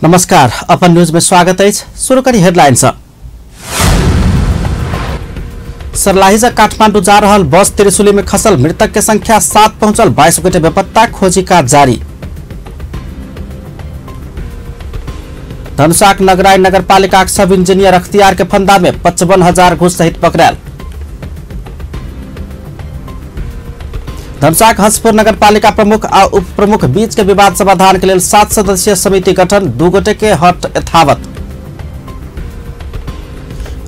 नमस्कार, अपन न्यूज में स्वागत है। शुरू करी हेडलाइंस। सर्लाही से काठमांडू जा रहल बस त्रिशुली में खसल, मृतक के संख्या 7 पहुंचल, 22 गोटे बेपत्ता, खोजी कार्य जारी। धनुषाक नगराई नगरपालिका सब इंजीनियर अख्तियार के फंदा में 55,000 घूस सहित पकड़ायल। धनुषाक हंसपुर नगरपालिका प्रमुख आ उप प्रमुख बीच के विवाद समाधान के लिए 7 सदस्यीय समिति गठन, 2 गोटे के हट यथावत।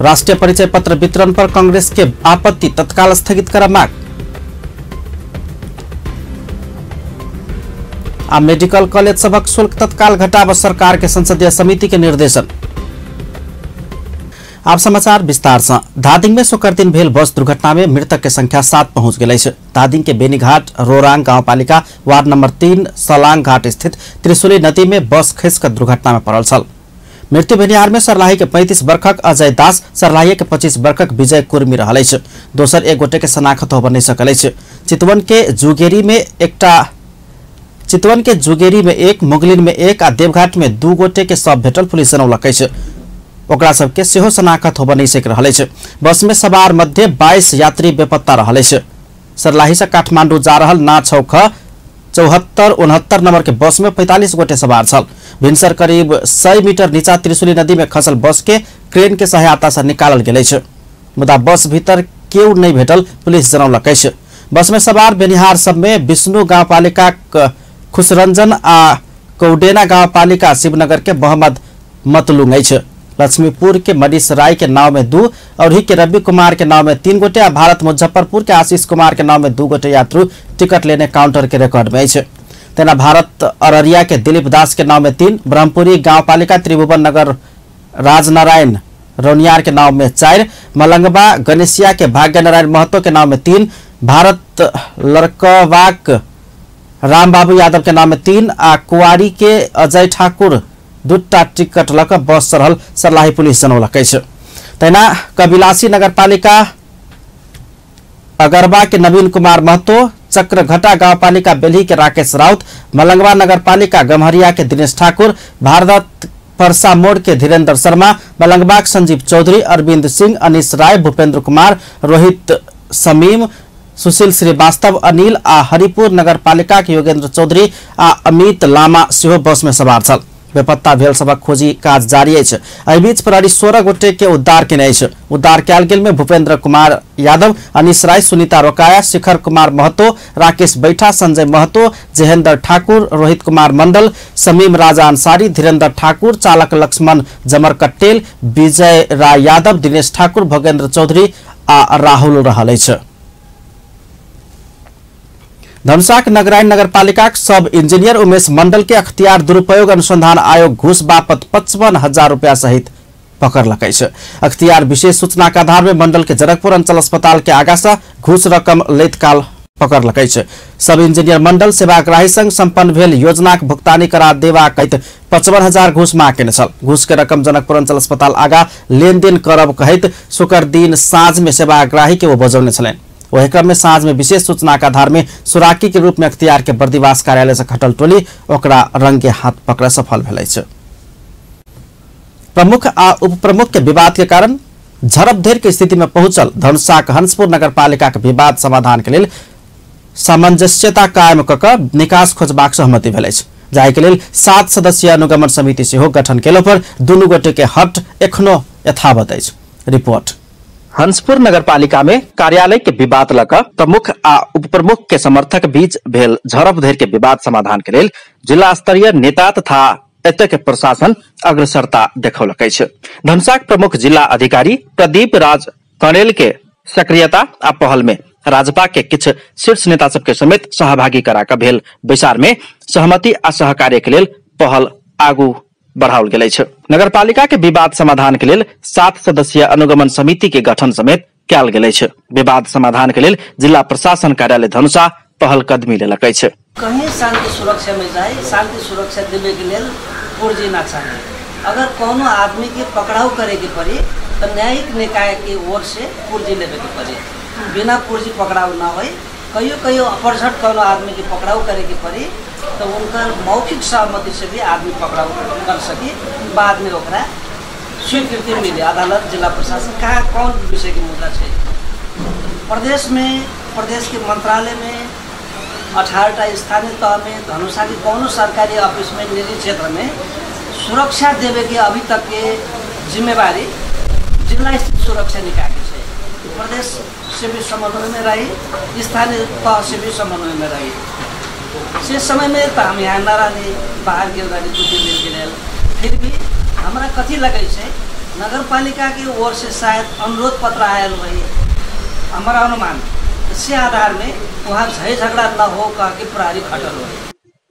राष्ट्रीय परिचय पत्र वितरण पर कांग्रेस के आपत्ति, तत्काल स्थगित कर मांग। आ मेडिकल कॉलेज सबक शुल्क तत्काल घटाव, सरकार के संसदीय समिति के निर्देशन। आप समाचार विस्तार से। धादिङ में शुक्र दिन भेल बस दुर्घटना में मृतक के संख्या 7 पहुंच गई है। धादिङ के बेनीघाट रोराङ गाउँपालिका वार्ड नंबर 3 सलाङ घाट स्थित त्रिशुली नदी में बस खसक दुर्घटना में पड़ल छल। मृत्यु भेनिहार में सर्लाही के 35 वर्षक अजय दास, सर्लाही के 25 वर्षक विजय कुर्मी रहल छै। दोसर एक गोटे के शनाख्त होबऽ नहीं सकल छै। चितवन के जुगेरी में एक, मुगलिन में एक आ देवघाट में 2 गोटे के शव भेटल, पुलिस जनौलकै छै। ओकरा सबके सेहो शनाख्त होबऽ नहीं सक रहल छै। बस में सवार मध्य 22 यात्री बेपत्ता रहल छै। सर्लाही से काठमांडू जा रहल ना छौख 74-69 नंबर के बस में 45 गोटे सवार छल। भिनसर करीब 100 मीटर नीचा त्रिशुली नदी में खसल बस के क्रेन के सहायता से निकालल गेल छै, मुदा बस भीतर केहू नहीं भेटल, पुलिस जनौलकै छै। बस में सवार बेनिहार सब में विष्णु गाउँपालिका खुशरंजन आ कौडेना गाउँपालिका शिवनगर के मोहम्मद मतलुंग छै। लक्ष्मीपुर के मनीष राय के नाव में 2, अवधी के रवि कुमार के नाव में 3 गोटे आ भारत मुजफ्फरपुर के आशीष कुमार के नाव में 2 गोटे यात्रु टिकट लेने काउंटर के रिकॉर्ड में है। तेना भारत अररिया के दिलीप दास के नाव में 3, ब्रह्मपुरी गाउँपालिका त्रिभुवन नगर राजनारायण रौनियार के नाव में 4, मलंगवा गणेशिया के भाग्य नारायण महतो के नाव में 3, भारत लड़कवाक रामबाबू यादव के नाम में 3 आ कुआरी के अजय ठाकुर 2टा टिकट लक बस चढ़ल, सर्लाही पुलिस जनौलकै छै। तैना कबिलासी नगरपालिका अगरबा के नवीन कुमार महतो, चक्रघटा गाउँपालिका बेल्ही के राकेश राउत, मलंगवा नगरपालिका गम्हरिया के दिनेश ठाकुर, भारत परसा मोड़ के धीरेन्द्र शर्मा, मलंगवा के संजीव चौधरी, अरविंद सिंह, अनिश राय, भूपेंद्र कुमार, रोहित समीम, सुशील श्रीवास्तव, अनिल आ हरिपुर नगरपालिका के योगेंद्र चौधरी आ अमित लामा सेहो बस में सवार छल। बेपत्ता भेल सबक खोजी काज जारी है। एहि बीच प्रहरी 16 गोटे के उद्धार केने छै। उद्धार कयल गेल में भूपेंद्र कुमार यादव, अनिश राय, सुनीता रोकाया, शिखर कुमार महतो, राकेश बैठा, संजय महतो, जहेंद्र ठाकुर, रोहित कुमार मंडल, समीम राजा अंसारी, धीरेन्द्र ठाकुर, चालक लक्ष्मण जमर कट्टेल, विजय राय यादव, दिनेश ठाकुर, भोगेंद्र चौधरी आ राहुल रहल छै। धनुषाक नगराई नगरपालिका सब इंजीनियर उमेश मंडल के अख्तियार दुरुपयोग अनुसंधान आयोग घूस बापत 55,000 रुपया सहित पकड़लकै छै। अख्तियार विशेष सूचना के आधार में मंडल के जनकपुर अंचल अस्पताल के आगा से घूस रकम लैत काल पकड़लकै छै। सब इंजीनियर मंडल सेवाग्राही संग संपन्न भेल योजना के भुगतानी करा देवा कहैत 55,000 घूस मांग केने छल। घूस के रकम जनकपुर अंचल अस्पताल आगा लेनदेन करब कहैत शुक्र दिन साँझ में सेवाग्राही के वो बजौने छलनि। वही क्रम में साँझ में विशेष सूचना के आधार में सुराकी के रूप में अख्तियार के बर्दिवास कार्यालय से खटल टोली ओकरा रंगे हाथ पकड़े सफल भेल छै। प्रमुख आ उप प्रमुख के विवाद के कारण झड़पधेर के स्थिति में पहुंचल धनुषाक हंसपुर नगरपालिका के विवाद समाधान के लिए सामंजस्यता कायम क के निकास खोजबाक सहमति भेल छै। जाहि के लिए 7 सदस्यीय अनुगमन समिति सेहो गठन केला पर दुनू गोटे के हट एखनो यथावत अछि। रिपोर्ट। हंसपुर नगरपालिका में कार्यालय के विवाद लक प्रमुख आ उप प्रमुख के समर्थक बीच भेल झड़पधेर के विवाद समाधान के लेल जिला स्तरीय नेता तथा एतय के प्रशासन अग्रसरता देखौलकै छै। धनुषाक प्रमुख जिला अधिकारी प्रदीप राज कणेल के सक्रियता आ पहल में राजपा के किछ शीर्ष नेता सबके समेत सहभागी करा के भेल बैसार में सहमति आ सहकार्य के लेल पहल आगू बढ़ाओल गेल छै। नगरपालिका के विवाद समाधान के लेल 7 सदस्यीय अनुगमन समिति के गठन समेत कयल गेल छै। विवाद समाधान के लेल जिला प्रशासन कार्यालय धनुषा पहल कदमी लेलकै छै। कहीं शांति सुरक्षा में जाए, शांति सुरक्षा देवे के लिए पूर्जी ना चाहिए। अगर कोनो आदमी के पकड़ाव करे के पड़ी तो न्यायिक निकाय की ओर से पूर्जी लेवे के पड़ी। बिना पूर्जी पकड़ाव ना हो, कहियो अपरझट कोनो आदमी के पकड़ाव करे के पड़ी तो उनकर मौखिक सहमति से भी आदमी पकड़ाव कर सकी, बाद में ओकरा स्वीकृति मिले अदालत जिला प्रशासन कहाँ कौन विषय की मुद्दा है। प्रदेश में प्रदेश के मंत्रालय में 18टा स्थानीय तह में धनुषा की कौनो सरकारी ऑफिस में निजी क्षेत्र में सुरक्षा देवे के अभी तक के जिम्मेवारी जिला स्थित सुरक्षा निकाय के है। प्रदेश से भी समन्वय में रही, स्थानीय तह से भी समन्वय में रही। से समय में तो हम यहाँ नारानी बाहर गेल रही 2-3 दिन के लिए, फिर भी हमारा कथी लगे है नगर पालिका की ओर से शायद अनुरोध पत्र आयल वही हमारा अनुमान, इसी आधार में वहाँ झय झगड़ा न हो कह के प्रहरी खटल हो।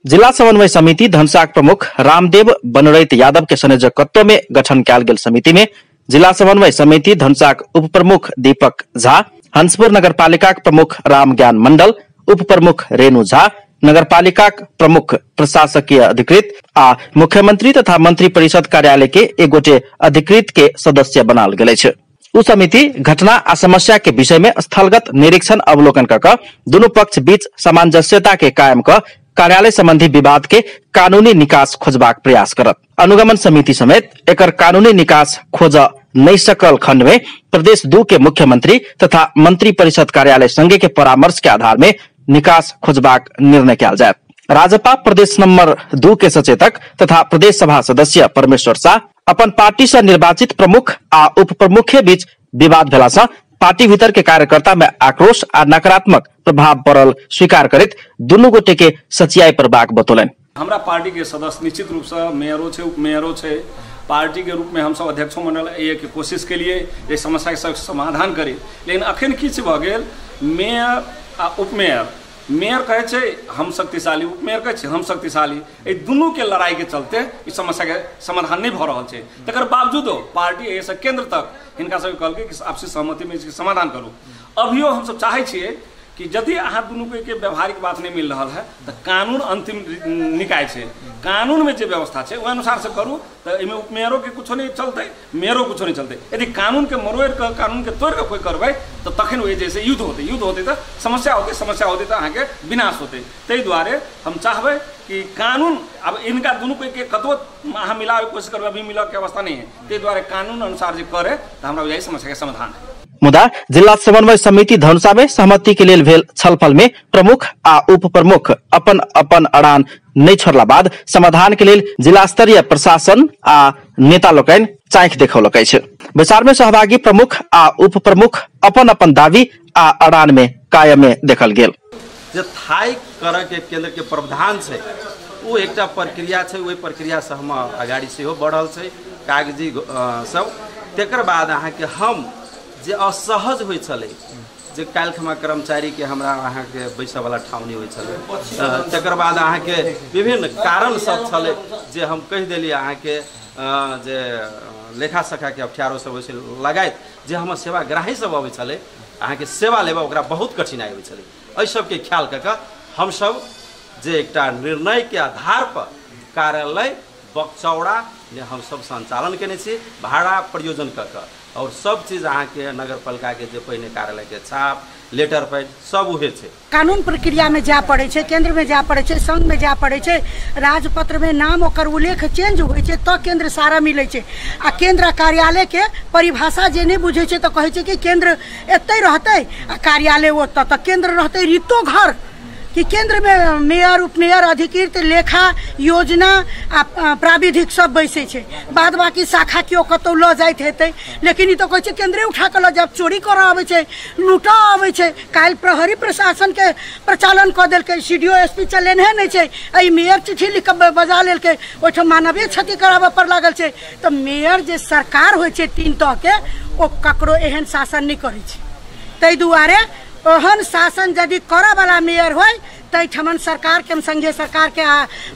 जिला समन्वय समिति धनुषाक प्रमुख रामदेव बनरैत यादव के संयोजकत्व में गठन कयल गेल समिति में जिला समन्वय समिति धनुषाक उप प्रमुख दीपक झा, हंसपुर नगरपालिका प्रमुख राम ज्ञान मंडल, उप प्रमुख रेणु झा, नगरपालिका प्रमुख प्रशासकीय अधिकृत आ मुख्यमंत्री तथा मंत्री परिषद कार्यालय के एक गोटे अधिकृत के सदस्य बनाल गेल छै। उ समिति घटना आ समस्या के विषय में स्थलगत निरीक्षण अवलोकन कर दुनू पक्ष बीच सामंजस्यता के कायम कर कार्यालय संबंधी विवाद के कानूनी निकास खोजबाक प्रयास करत। अनुगमन समिति समेत एकर कानूनी निकास खोज नहीं सकल खंड में प्रदेश 2 के मुख्यमंत्री तथा मंत्री परिषद कार्यालय संघ के परामर्श के आधार में निकास खोजबाक निर्णय कयल जाय। राजपा प्रदेश नंबर 2 के सचेतक तथा प्रदेश सभा सदस्य परमेश्वर शाह अपन पार्टी से निर्वाचित प्रमुख आ उप प्रमुख के बीच विवाद भेला से पार्टी भीतर के कार्यकर्ता में आक्रोश आ नकारात्मक प्रभाव पड़ल स्वीकार करैत दुनू गोटे के सचियाई पर बात बतौलन। हमरा पार्टी के सदस्य निश्चित रूप से मेयरो छे, उप मेयरो छे, पार्टी के रूप में हम सब अध्यक्षों मंडल ये के कोशिश के लिए ये समस्या के समाधान करी, लेकिन अखन किछ भ गेल मेयर आ उप मेयर, मेयर कहे छे हम शक्तिशाली, उप मेयर कहे छे हम शक्तिशाली, ए दुनू के लड़ाई के चलते इस समस्या के समाधान नहीं भ रहल छे। तकर बावजूद पार्टी ऐसे केंद्र तक हिनका सब कहल कि आपसी सहमति में इसके समाधान करू। अभियो हम सब चाहे छिए कि यदि अहाँ दुनू के व्यवहारिक बात नहीं मिल रहा है तो कानून अंतिम निकाय है, कानून में जो व्यवस्था है वह अनुसार से करूँ तो इनमें उपमेयरों के कुछ नहीं चलते, मेयरों कुछ नहीं चलते। यदि कानून के मरोड़ कर कानून के तोड़ कर कोई करवे तो तखन वही जैसे युद्ध होते तो समस्या होते तो अहाँ के विनाश होते। तै दुआरे हम चाहबे कि कानून अब इनका दुनू के कतबो अहाँ मिलावे कोशिश करबे अभी मिला के अवस्था नहीं है, तै दुआरे कानून अनुसार जो करे तो हमरा यही समस्या के समाधान है। मुदा जिला समन्वय समिति धनुषा में सहमति के लेल भेल छलफल में प्रमुख आ उप प्रमुख अपन अपन अड़ान नहीं छोड़ला बाद समाधान के लेल जिला स्तरीय प्रशासन आ नेता लोकनि चाँखि देखौलकै छै। विचार में सहभागी प्रमुख आ उप प्रमुख अपन अपन दावी आ अड़ान में कायमे देखल गेल। जे थाई करय के केंद्र के प्रावधान छै वो एकटा प्रक्रिया छै, ओहि प्रक्रिया से हम आगाड़ी सेहो बढ़ल छै कागजी सब। तेकर बाद अहाँ के हम जे असहज होइ छलै जे काल्हि खमा कर्मचारी के हमरा अहाँ के बैसय वाला ठाव नहीं होइ छलै, तकर बाद अहाँ के विभिन्न कारण सब छलै जे हम कहि देली अहाँ के जे लेखा सखा के अफियारो सब होइ लगायत जे हमर सेवाग्राही सब अबै छलै अहाँ के सेवा लेबा ओकरा बहुत कठिनाई होइ छलै। एहि सब के ख्याल क के हम सब जे एकटा निर्णय के आधार पर कार्यालय बकचौड़ा ने हम सब संचालन केने छी भाड़ा प्रयोजन क के, और सब चीज अहाँ के नगर पालिका के जे पहिने कार्यालय के छाप लेटर पैड सब उहे छै। कानून प्रक्रिया में जा पड़े छै, केंद्र में जा पड़े छै, संघ में जा पड़े छै, राजपत्र में नाम ओकर उल्लेख चेंज होइ छै तो केंद्र सारा मिले छै। आ केंद्र कार्यालय के परिभाषा जे नहीं बुझे छै तो कहे छै कि केंद्र एतै रहतै आ कार्यालय ओतऽ, तो केंद्र रहतै रीतो घर कि केंद्र में मेयर उपमेयर अधिकृत लेखा योजना आ प्राविधिक सब बैसे छै, बाद बाकी शाखा केओ कतौ ल जाइत हेतै, लेकिन ई तो कहै छै केंद्रे उठा के ल जाब चोरी कर आबै छै, लूटा आबै छै। काल्हि प्रहरी प्रशासन के प्रचालन क देलकै, सीडीओ एसपी चलेने नहीं छै, एहि मेयर चिट्ठी लिख के बजा लेलकै, ओहिठाम मानवीय क्षति कराबे पर लागल छै। तो मेयर जे सरकार होइ छै 3 तह के ओ ककरो एहन शासन नहीं करै छै। तै दुआरे ओहन शासन यदि करऽ वाला मेयर होय तैठमन सरकार के संघीय सरकार के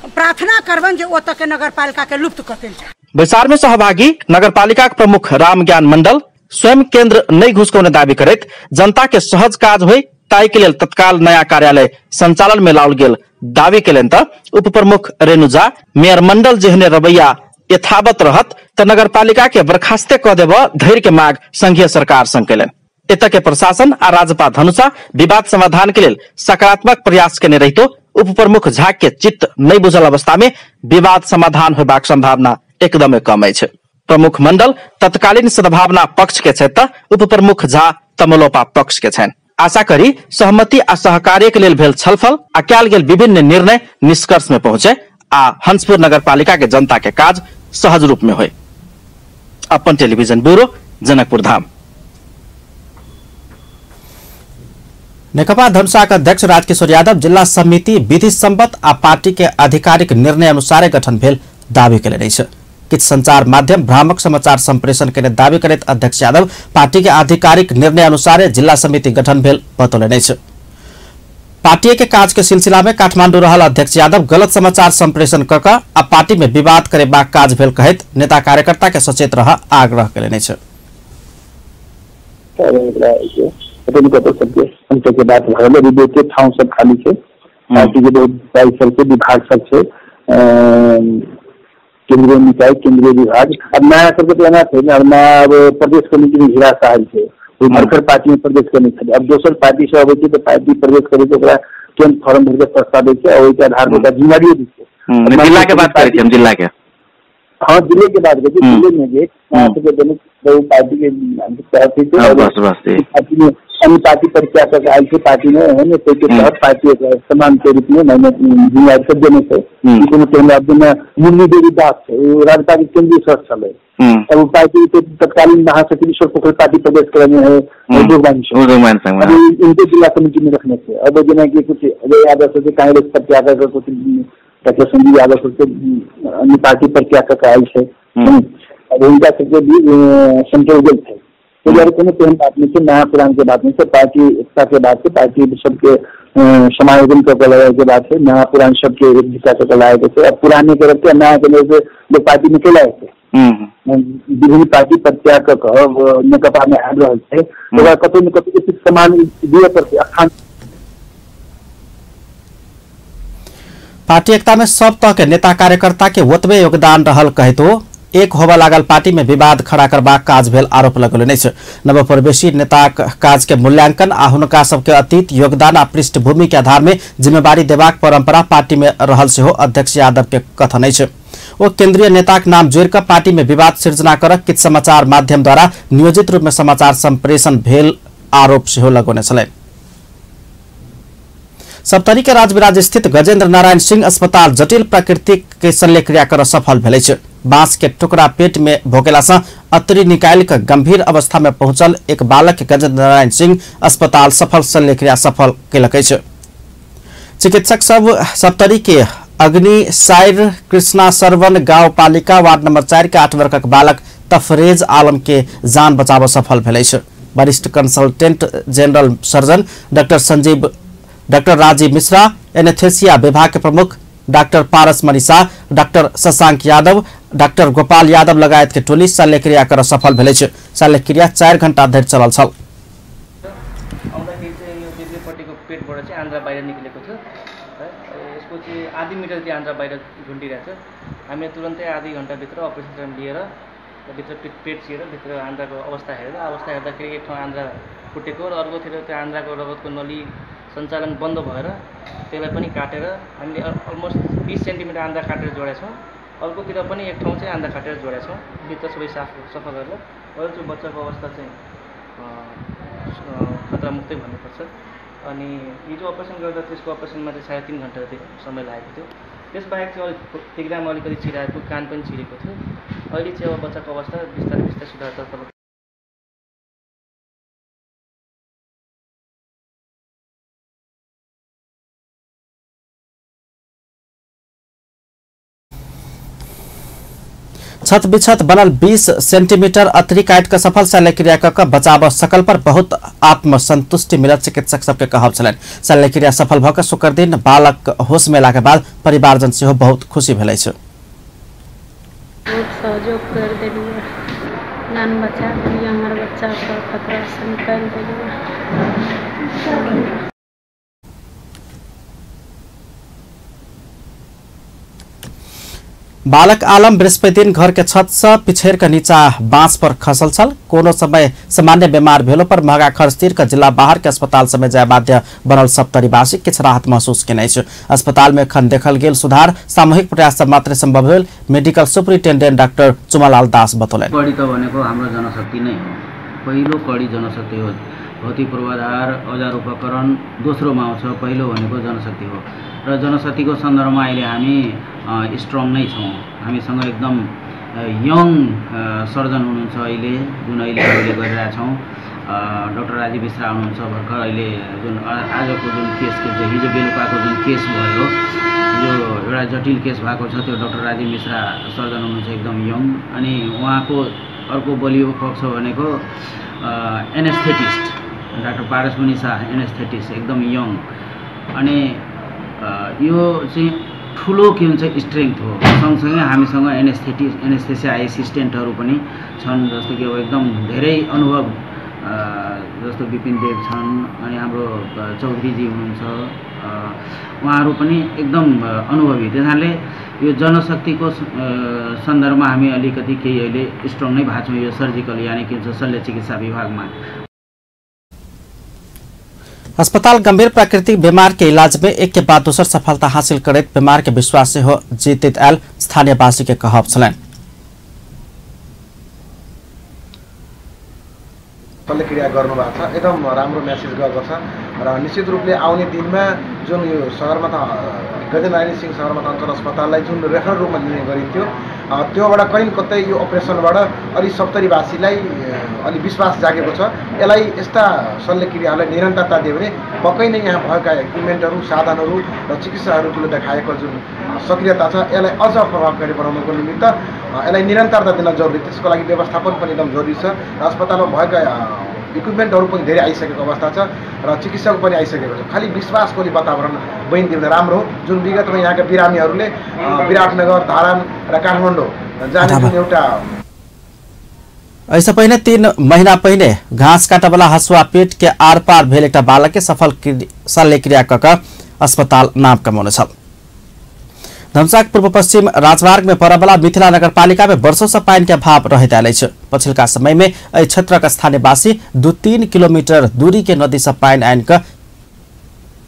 प्रार्थना करबन जे ओतऽ के नगर पालिका के लुप्त कऽ देल जाय। विचार में सहभागी नगर पालिका प्रमुख राम ज्ञान मंडल स्वयं केंद्र नहीं घुसकौने दावी करैत जनता के सहज काज होय ताई के लेल तत्काल नया कार्यालय संचालन में लाओल गेल दावी केलनि त उप प्रमुख रेणु झा मेयर मंडल जेहने रवैया यथावत रहत त नगर पालिका के बर्खास्ते कऽ देब धैर्य के मांग संघीय सरकार संग केलनि। एतऽ के प्रशासन आ राजपा धनुषा विवाद समाधान के लेल सकारात्मक प्रयास केने रहितो उप प्रमुख झा के चित्त नहीं बुझल अवस्था में विवाद समाधान होबाक संभावना एकदमै कमै छै। प्रमुख मंडल तत्कालीन सद्भावना पक्ष के छै त उप प्रमुख झा तमलोपा पक्ष के छन्। आशा करी सहमति आ सहकार्य के लेल भेल छलफल आ कयल गेल विभिन्न निर्णय निष्कर्ष में पहुंचे आ हंसपुर नगरपालिका के जनता के काज सहज रूप में होय। अपन टेलीविजन ब्यूरो जनकपुर धाम। नेकपा धनुषाका अध्यक्ष राजकिशोर यादव जिल्ला समिति विधि सम्मत आ पार्टी के आधिकारिक निर्णय अनुसार गठन भेल दावी केले अछि। किछ संचार माध्यम भ्रामक समाचार संप्रेषण के दावी करैत अध्यक्ष यादव पार्टी के आधिकारिक निर्णय अनुसार जिला समिति गठन भेल बतौलनि अछि। पार्टी के काज के सिलसिला में काठमांडू रहल अध्यक्ष यादव गलत समाचार संप्रेषण क के आ पार्टी में विवाद करेबाक काज भेल कहैत नेता कार्यकर्ता के सचेत रह आग्रह केलनि अछि। के बात भरल ठाउँ सब खाली छै। पार्टी के बहुत सबके विभाग सब छै, केंद्रीय निकाय केंद्रीय विभाग। अब नया सबके तो एना छै अब नया प्रदेश कमिटी में घिरा साहल छै, भरकर पार्टी में प्रदेश कमिटी छै। अब दोसर पार्टी से अबै छै तो पार्टी प्रदेश करे के ओकरा केंद्र फॉर्म भर के प्रस्ताव दै छै और ओहि के आधार पर जिम्मेदारी दै छै। जिला के बात करै छी हम, जिला के हाँ जिले के बात करते जिले में जे पार्टी के पार्टी में अन्य पार्टी परीक्षा तक आई थी। पार्टी में है ना के तहत पार्टी समान के रूप में मैंने जिम्मेदारी सब देने से मुरली देवी दास है राज्यपाल के केंद्रीय सदस्य चले। अब पार्टी के तत्कालीन महासचिव ईश्वर पोखर पार्टी प्रदेश क्रम में है इनके जिला समिति में रखने से। अब जना की कुछ यादव से कांग्रेस प्रत्याशा का कुछ डॉक्टर संजीव यादव से अन्य पार्टी प्रत्याशा का आई है। अब उनका सबके भी संतोष थे तो यार कोनो प्रेम बात नहीं से नया पुरान के बात नहीं से पार्टी एकता के बात से पार्टी सबके समायोजन कर लगाए के बात है। नया पुरान सबके एक दिशा से लगाए थे। अब पुराने के रखते नया के लोग पार्टी में के लाए थे विभिन्न पार्टी प्रत्याशा नेकपा में आ रहा है कतौ न कतौ कुछ समान दिए पर पार्टी एकता में सब तह के नेता कार्यकर्ता के ओतबे योगदान रहल कहे तो एक होबा लागल पार्टी में विवाद खड़ा करबाक काज भेल आरोप लगौलनि अछि। नवप्रवेशी नेता काज के मूल्यांकन आ हुनका सबके अतीत योगदान आ पृष्ठभूमि के आधार में जिम्मेवारी देबाक परंपरा पार्टी में रहल सेहो अध्यक्ष यादव के कथन अछि। ओ केंद्रीय नेताक नाम जोड़ कर पार्टी में विवाद सृजना कर किछ समाचार माध्यम द्वारा नियोजित रूप में समाचार संप्रेषण भेल आरोप सेहो लगौने छलनि। सप्तरी के राजविराज स्थित गजेंद्र नारायण सिंह अस्पताल जटिल प्राकृतिक के शल्य क्रिया कर सफल भेल अछि। बांस के टुकड़ा पेट में भोगेला से अतरी निकाल के गंभीर अवस्था में पहुंचल एक बालक के गजेंद्र नारायण सिंह अस्पताल सफल शल्य क्रिया सफल केलक अछि। चिकित्सक सब सप्तरी के अग्नि साइर कृष्णा सरवन गांव पालिका वार्ड नंबर 4 के 8 वर्षक बालक तफरेज आलम के जान बचाव सफल भेल अछि। वरिष्ठ consultant general surgeon doctor Rajeev Mishra, anaesthesia विभाग के प्रमुख doctor Paras Manisha, doctor Shashank Yadav, doctor Gopal Yadav लगायत के टोली शल्य क्रिया कर सफल भेल अछि। शल्य क्रिया 4 घंटा धरि चलल छल। पेट बाट चाहिँ आन्द्रा बाहिर निक्लेको थियो है। यसको चाहिँ आधी मिटर चाहिँ आन्द्रा बाहिर झुन्डिरहेछ। हामीले तुरन्तै आधी घण्टाभित्र अपरेसन टाइम लिएर भित्र पेट छिएर भित्र आन्द्राको अवस्था हेर्दाखेरि एक ठाउँ आन्द्रा फुटेको र अर्कोतिर त्यो आन्द्राको रगतको नली सञ्चालन बन्द भएर त्यसलाई पनि काटेर हामीले अलमोस्ट 20 सेन्टिमिटर आन्द्रा काटेर जोडेछौँ। अर्कोतिर पनि एक ठाउँ चाहिँ आन्द्रा काटेर जोडेछौँ। भित्र सबै सफा गरेर अरू चाहिँ बच्चाको अवस्था चाहिँ खतरामुक्तै भन्नुपर्छ। अनि हिजो अपरेसन गर्दा त्यसको अपरेसनमा चाहिँ 3.5 घण्टा जति समय लागेको थियो। त्यसबाहेक चाहिँ अलिक टेक्रामा अलिकति चिराएको, कान पनि चिरेको थियो। अहिले चाहिँ अब बच्चाको अवस्था बिस्तारै सुधारतर्फ। छत बिछत बनल 20 सेंटीमीटर अतरी काट के सफल शल्य क्रिया कर बचाव सकल पर बहुत आत्मसंतुष्टि मिलत चिकित्सक सबके कहब छलनि। शल्य क्रिया सफल भऽ के शुक्र दिन बालक होश में एला के बाद परिवारजन सेहो बहुत खुशी भेल अछि। बहुत सहयोग कर देलिए, नान बचा देलिए, हमर बच्चा के खतरा से निकाल देलिए। बालक आलम बृहस्पति दिन घर के छत से पिछेर के नीचा बांस पर खसल छल। कोनो समय सामान्य बीमार भेलो पर महंगा खर्च तीर के जिला बाहर के अस्पताल समय जाय बाध्य बनल सप्तरीवासी किछ राहत महसूस केने छै। अस्पताल में एखन देखल गेल सुधार सामूहिक प्रयास से मात्र संभव भेल मेडिकल सुपरिटेंडेंट डाक्टर चुमालाल दास बतौलनि। कड़ी त भनेको हाम्रो जनशक्ति नै हो। पहिलो कड़ी जनशक्ति हो। भौतिक पूर्वाधार औजार उपकरण दोस्रोमा आउँछ। पहिलो भनेको जनशक्ति हो र जनशक्तिको सन्दर्भमा अहिले हामी स्ट्रङ नै छौँ। हामीसँग एकदम यङ सर्जन हुनुहुन्छ अहिले जुन अहिले हामीले गरिरहेका छौँ। डाक्टर राजीव मिश्रा हुनुहुन्छ भर्खर अहिले जुन आजको जुन केस हिजो बेलुकाको जुन केस भयो यो एउटा जटिल केस भएको छ त्यो डाक्टर राजीव मिश्रा सर्जन हुनुहुन्छ एकदम यङ। अनि उहाँको अर्को बलियो पक्ष भनेको एनेस्थेटिस्ट डाक्टर पारस मुनि शाह एनेस्थेटिस्ट एकदम यङ। अनि यो चाहिँ ठुलो के हुन्छ स्ट्रेङ्थ हो। सँगसँगै हामीसँग एनेस्थेसिया एसिस्टेन्टहरू पनि छन् जस्तो कि अब एकदम धेरै अनुभव जस्तो विपिन देव छन् अनि हाम्रो चौधरीजी हुनुहुन्छ उहाँहरू पनि एकदम अनुभवी। त्यसैले यो जनशक्तिको सन्दर्भमा हामी अलिकति केही अहिले स्ट्रङ नै भएको छौँ यो सर्जिकल यानि कि शल्य चिकित्सा विभागमा। अस्पताल गंभीर प्राकृतिक बीमार के इलाज में एक के बाद दूसर सफलता हासिल करते बीमार के विश्वास से हो जीतित आयल स्थानीयवासी के कहब छलन। शल्यक्रिया गर्नुभएको छ एकदम राम्रो मेसेज गएको छ र निश्चित रूपले आउने दिनमा जुन यो सगरमाथा गजेन्द्रनारायण सिंह सगरमाथा अञ्चल अस्पताललाई जुन रेफरल रूपमा लिने गरिन्थ्यो त्योबाट कहीँ कतै यो अपरेसनबाट अलि सप्तरीवासीलाई अलि विश्वास जागेको छ। यसलाई यस्ता शल्यक्रियाहरूलाई निरन्तरता दियो भने पक्कै नै यहाँ भएका इक्विपमेन्टहरू साधनहरू र चिकित्साहरूले देखाएको जुन सक्रियता छ यसलाई अझ प्रभावकारी बनाउनको निमित्त यसलाई निरन्तरता दिन जरुरी। त्यसको लागि व्यवस्थापन पनि एकदम जरुरी छ र अस्पतालमा भएका इक्विपमेन्टहरू पनि धेरै आइसकेको अवस्था छ र चिकित्सक पनि आइसकेको छ। खालि विश्वासको वातावरण बनिदियो भने राम्रो हो। जुन विगतमा यहाँका बिरामीहरूले विराटनगर धारान र काठमाडौँ जाने जुन एउटा ऐसा पहले 3 महीना पहले घाँस काटवाला हसुआ पेट के आर पार भेल एक बालक के सफल शल्यक्रिया कऽ अस्पताल नाम कमौने छल। धमसाक पूर्व पश्चिम राजमार्ग में पड़वाला मिथिला नगरपालिका में वर्षों से पानी के अभाव रहते आयल है। पछिल्का समय में एहि क्षेत्र का स्थानीयवासी 2-3 किलोमीटर दूरी के नदी से पानी आन कर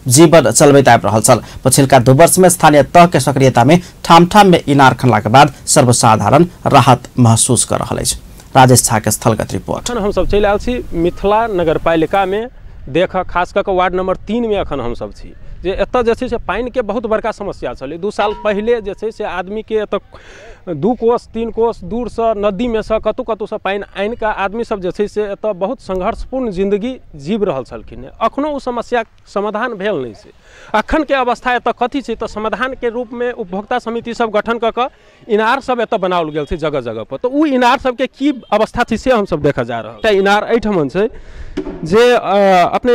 जीवन चलबैत आबि रहल छल। पछिल्का 2 वर्ष में स्थानीय तह के सक्रियता में ठाम ठाम में इनार खनला के बाद सर्वसाधारण राहत महसूस कर रहा है। राजेश झा के स्थलगत रिपोर्ट। हम सब चल आयल छी मिथिला नगरपालिका में देख खास कर वार्ड नंबर 3 में अखन हम सब छी जे एत जे छै से पानी के बहुत बड़का समस्या छलै। 2 साल पहले जे छै से आदमी के एत 2 कोस 3 कोस दूर से नदी में से कतौ से पानी आनि के आदमी सब जे छै से एत बहुत संघर्षपूर्ण जिंदगी जीव रहल छलखिन। अखनो ओ समस्या समाधान भेल नहीं छै। अखन के अवस्था एत कथी छै तो समाधान के रूप में उपभोक्ता समिति सब गठन क के इनार सब एत बनाओल गेल छै जगह जगह पर। तो उ इनार सब के की अवस्था छै से हम सब देखा जा रहल। इनार एठमन छै जे अपने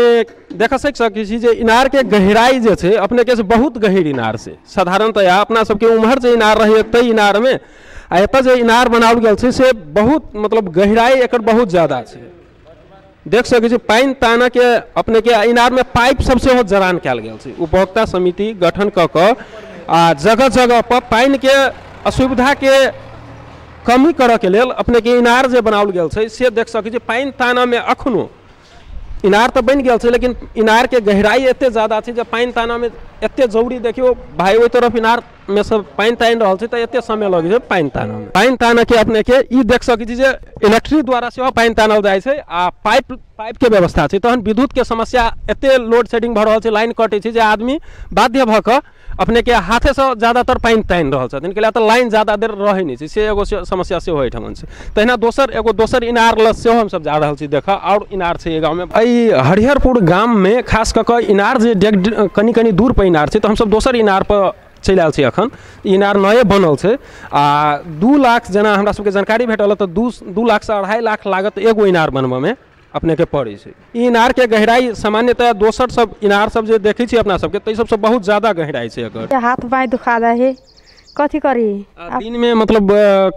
देख सकै छी जे इनार के गहराई जे छै अपने के से बहुत गहीर इनार से साधारणतया अपना सबके उम्हर जे इनार रहे तै इनार में आ एत जे इनार बनाओल गेल छै से बहुत मतलब गहराई एकर बहुत ज्यादा छै। देख सकै छी पानी ताना के अपने के इनार में पाइप सब से जरान कयल गेल छै। उपभोक्ता समिति गठन क के आ जगह जगह पर पानी के असुविधा के कमी करऽ के लेल अपने के इनार जे बनाओल गेल छै से देख सकै छी पानी ताना में अखनो इनार तो बन गया लेकिन इनार के गहराई एते ज्यादा है जब पानी ताना में एते जरूरी देखियो भाई ओहि तरफ इनार में सब पानी तान रहा है तो एते समय लगे छै पानी ताना में। पानी ताना के अपने के ई देख सकै छी जे इलेक्ट्रिक द्वारा से पानी तानल जाय छै आ पाइप के व्यवस्था छै। तहन विद्युत के समस्या एते लोड शेडिंग भ रहल छै लाइन कटे छै जे आदमी बाध्य भ के अपने के हाथे से ज्यादातर पानी तान रहल छथिन के लिए तो लाइन ज्यादा देर रहे नहीं छै से एगो समस्या से होय ठमन छै। तहिना दोसर इनार ल से हम सब जा रहल छी देखा और इनार छै ए गांव में भाई हरिहरपुर गांव में खास क के इनार जे कनी कनी दूर पर इनार छै तो हम सब दोसर इनार पर चल आयल छी। अखन इनार नए बनल छै आ 2 लाख जना हमरा सबके जानकारी भेटल तो 2 लाख से 2.5 लाख लागत एगो इनार बनबे में अपने के पड़े छै। इनार के गहराई सामान्यतः दोसर सब इनार सब जे देखै छी अपना सबके तै सब बहुत ज्यादा गहराई छै। एकर हाथ बाय दुखा रहा है कथी करी दिन में मतलब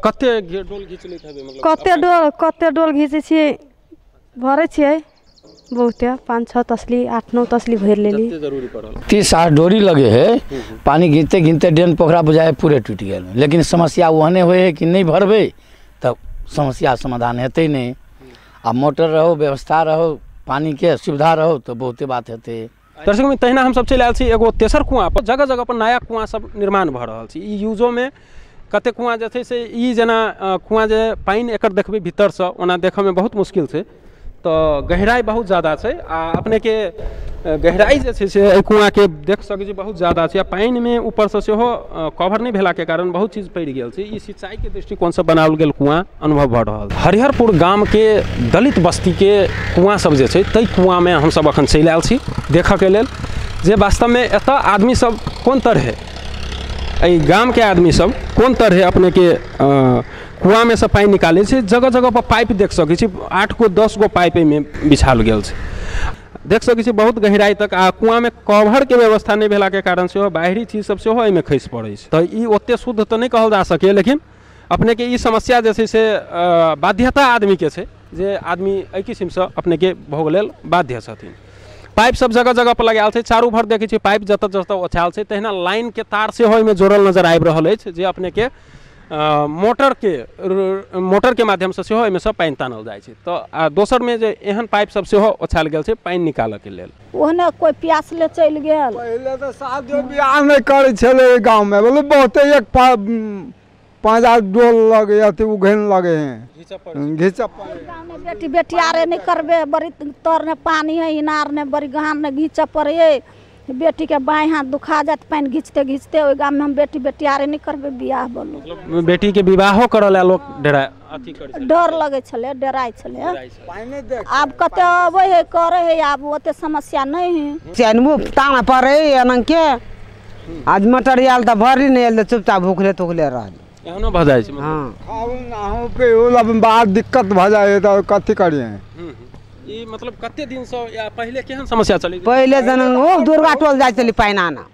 कते डोल घिच लैत हेबे मतलब कते डोल घिचै छी भरे छियै बहुत 5-6 तसली 8-9 तसली भर लेली। जरूरी पड़ल 30 डोरी लगे है, पानी गिनते गिनते डेन पोखरा बुझाए पूरे टूट गए। लेकिन समस्या वहने हुए है कि नहीं भरबे तब समस्या समाधान हेतै नहीं। अब मोटर रहो, व्यवस्था रहो, पानी के सुविधा रहो तो बहुते बात हेतै। दर्शक में तहिना हम सब चलि आयल छी एगो तेसर कुआँ पर। जगह जगह पर नया कुआँ सब निर्माण भऽ रहल छी। ई यूजो में कते कुआँ जे छै से ई जेना कुआँ जे पानि एकर देखबै भीतरसँ ओना देखऽ में बहुत मुश्किल छै, तो गहराई बहुत ज़्यादा है। आ अपने के गहराई जे छै से एहि कुआँ के देख सकै छी बहुत ज़्यादा है। पानी में ऊपर से सेहो कवर नहीं भेला के कारण बहुत चीज पड़ गेल छै। ई सिंचाई के दृष्टिकोण से बनाओल गेल कुआँ अनुभव भऽ रहल। हरिहरपुर गाम के दलित बस्ती के कुआँ सब जे छै तै कुआँ में हम सब अखन चलि आयल छी देखऽ के लेल जे वास्तव में एतऽ आदमी सब कोन तरह एहि गाम के आदमी सब कोन तरह अपने के कुआँ में से पानी निकाले छै। जगह जगह पर पाइप देख सकै छी, 8 गो 10 गो पाइप में बिछाल गेल छै। देख सकै छी बहुत गहराई तक। आ कुआँ में कवर के व्यवस्था नहीं भेला के कारण से बाहरी चीज सब सेहो एहिमे खसि पड़ै छै। तो ई ओते शुद्ध तो नहीं कहल जा सके, लेकिन अपने के ई समस्या जे छै से बाध्यता आदमी के छै जे आदमी एहि किस्म से अपने के भोग लेल बाध्य छथिन। पाइप सब जगह जगह पर लगायल छै, चारू भर देखै छी पाइप जतऽ जतऽ ओछायल छै। तहिना लाइन के तार सेहो एहिमे जोड़ल नजर आबि रहल अछि जे अपने के मोटर के माध्यम से सेहो एहिमे से पानि तानल जाइ छै। तो दोसर में जे एहन पाइप सब सेहो ओछायल गेल छै पानि निकालऽ के लेल। ओहने कोई प्यास ले चलि गेल। पहले तो शादी बियाह नहीं करे छले गांव में, बोले बहुत एक 5-8 डोल लगे अथी उघन लगे हैं घिचा पड़े। बेटी बेटियारे नहीं करबे, बड़ी तर ने पानी है, इनार ने बड़ी गहन ने घींचा पड़े। बेटी के बाएं हाथ दुखा जात पानी घींचते घींचते। ओहि गाम में हम बेटी बेटियारे नहीं करबे बियाह बोलू। मतलब बेटी के विवाहो करल लोग डरा अथी करे, डर लगे छले, डराई छले। आब कते अबै है करे है, आब ओते समस्या नहीं है। चैनमु ताना पड़े एनन के आज मटेरियल त भरी नहीं आयल, चुपचाप भूखले तुखले रहल। एहनो भ जाय छै। हां खाऊ ना हो पे ओला बात दिक्कत भ जाए त कथि करिए। ई मतलब कते दिन से या पहले केहन समस्या चली? पहले जन ओ दुर्गा टोल जाय चली पानी आना,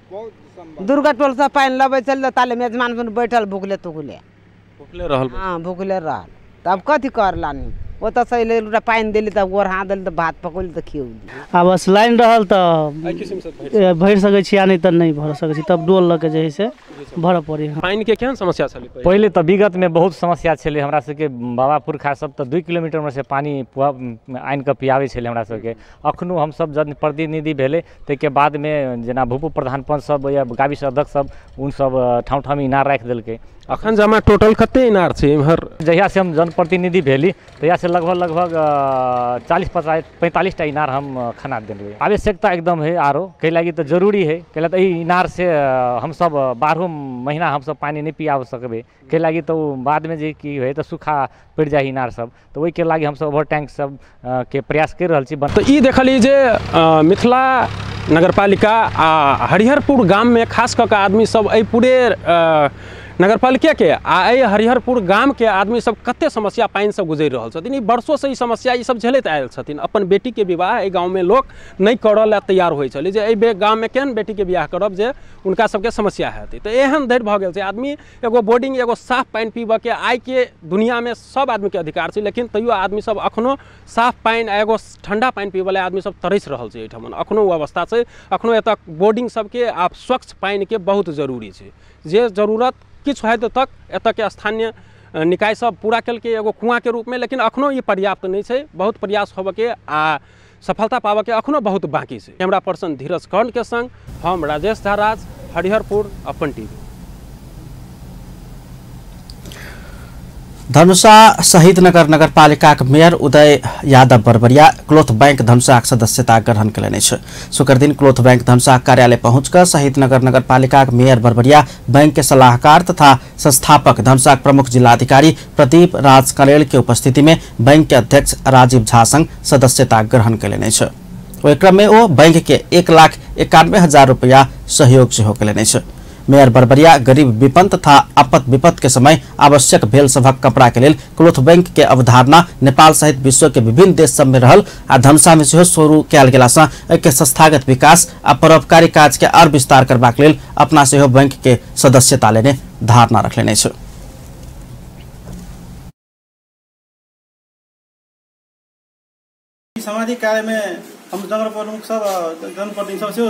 दुर्गा टोल से पानी लबे चल ताले मेजमान में बैठल भूखले रहल। हां भूखले रहल। तब कथि करलानी वो तो सही ले पानी दिली तब गोर हाथ दिली तो भात पकौली तो खियौली। आ बस लाइन रहल तो भर सकै छी, आ नहीं तो नहीं भर सकै छी। तब डोल लके जे है से भर पड़ी। पानी के केहन समस्या चली? पहले तो विगत में बहुत समस्या छले हमरा सबके। बाबा पुरखा सब तो 2 किलोमीटर में से पानी आनि के पियावे छले हमरा सबके। अखनो हम सब जन प्रतिनिधि भेले ताके बाद में जेना भूप प्रधान पंच सब या गाविस अध्यक्ष सब उन सब ठाव ठाव इनार राख देलके। अखन जमा टोटल कते इनार छै इम्हर? जहिया से हम जनप्रतिनिधि भेली तहिया से लगभग 40-45 टा इनार हम खना देलिए। आवश्यकता एकदम है आरो कहे लगी तो जरूरी है। कहे तो इनार से हम सब 12 महीना हम सब पानी नहीं पिया सकबे। कहे लगी तो बाद में जे की है तो सूखा पड़ जाए इनार सब, तो वही के लगी हम सब ओवर टैंक सब के प्रयास कर रहल छी। तो ई देखली जे मिथिला नगरपालिका आ हरिहरपुर गाम में खास कऽ आदमी सब एहि पूरे नगरपालिका के आ हरिहरपुर गाम के आदमी सब कते समस्या पानी से गुजर रहा छथिन। ई वर्षों से ई समस्या ई सब झेलैत आयल छथिन। अपन बेटी के विवाह एहि गाँव में लोग नहीं करऽ ला तैयार होइ छलै जे एहि गाँव में केहन बेटी के विवाह करब जे उनका सबके समस्या हेतै। तो एहन धरि भऽ गेल छै आदमी एगो बोर्डिंग एगो साफ पानी पीबऽ के आइ के दुनिया में सब आदमी के अधिकार छै, लेकिन तैयो आदमी सब अखनो साफ पानी आ एगो ठंडा पानी पीबऽ ला आदमी सब तरस रहल छै। एहिठाम अखनो वो अवस्था छै। अखनो एतऽ बोर्डिंग सबके आ स्वच्छ पानी के बहुत जरूरी छै। जे जरूरत किछु हद तक एतऽ के स्थानीय निकाय सब पूरा केलकै एगो कुआँ के रूप में, लेकिन अखनो ये पर्याप्त नहीं छै। बहुत प्रयास होबऽ के आ सफलता पाबऽ के अखनो बहुत बाकी छै। कैमरा पर्सन धीरज कर्ण के संग हम राजेश धाराज, हरिहरपुर, अपन टीवी। धनुषा शहीद नगर नगरपालिका मेयर उदय यादव बरबरिया क्लोथ बैंक धनुषा सदस्यता ग्रहण कयलनि अछि। शुक्र दिन क्लोथ बैंक धनुषा कार्यालय पहुंचकर शहीद नगर नगरपालिका मेयर बरबरिया बैंक के सलाहकार तथा संस्थापक धनुषा प्रमुख जिलाधिकारी प्रदीप राज कलेल के उपस्थिति में बैंक के अध्यक्ष राजीव झा संग सदस्यता ग्रहण कयलनि अछि। ओहि क्रम में ओ बैंक के 1,91,000 रुपया सहयोग सेहो कयलनि अछि। मेयर बरबरिया गरीब विपन्न तथा आपद विपद के समय आवश्यक भेल सभक कपड़ा के लेल क्लोथ बैंक के अवधारणा नेपाल सहित विश्व के विभिन्न देश सब में रहल आ धनुषा में सेहो शुरू कयल गेला सँ एके संस्थागत विकास आ परोपकारी काज के और विस्तार करबाक लेल अपना सेहो बैंक के सदस्यता लेने धारणा रखलेने छै। सामाजिक कार्य में हम नगर प्रमुख सब जनप्रतिनिधि सब से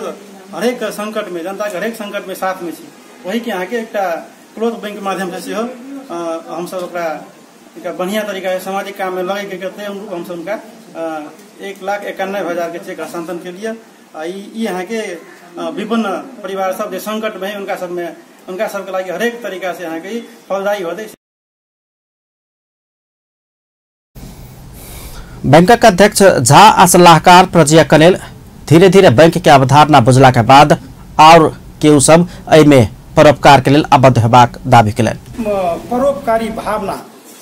हरेक संकट में जनता के हरेक संकट में साथ में छी वही के यहाँ के एक क्लोथ बैंक के माध्यम से हम सब बढ़िया तरीका से सामाजिक काम में लगे के कहते हैं हम सब उनका 1,91,000 के चेक हस्तांतरण के लिए यहाँ के विभिन्न परिवार सब जो संकट में उनका सबके लागि हरेक तरीका से यहाँ के फलदायी होते। बैंक का अध्यक्ष झा आ सलाहकार प्रज्ञा कनेल धीरे धीरे बैंक के अवधारणा बुझला के बाद और केहू सब एहिमे परोपकार के लिए आबद्ध हेबाक दावी केलन। परोपकारी भावना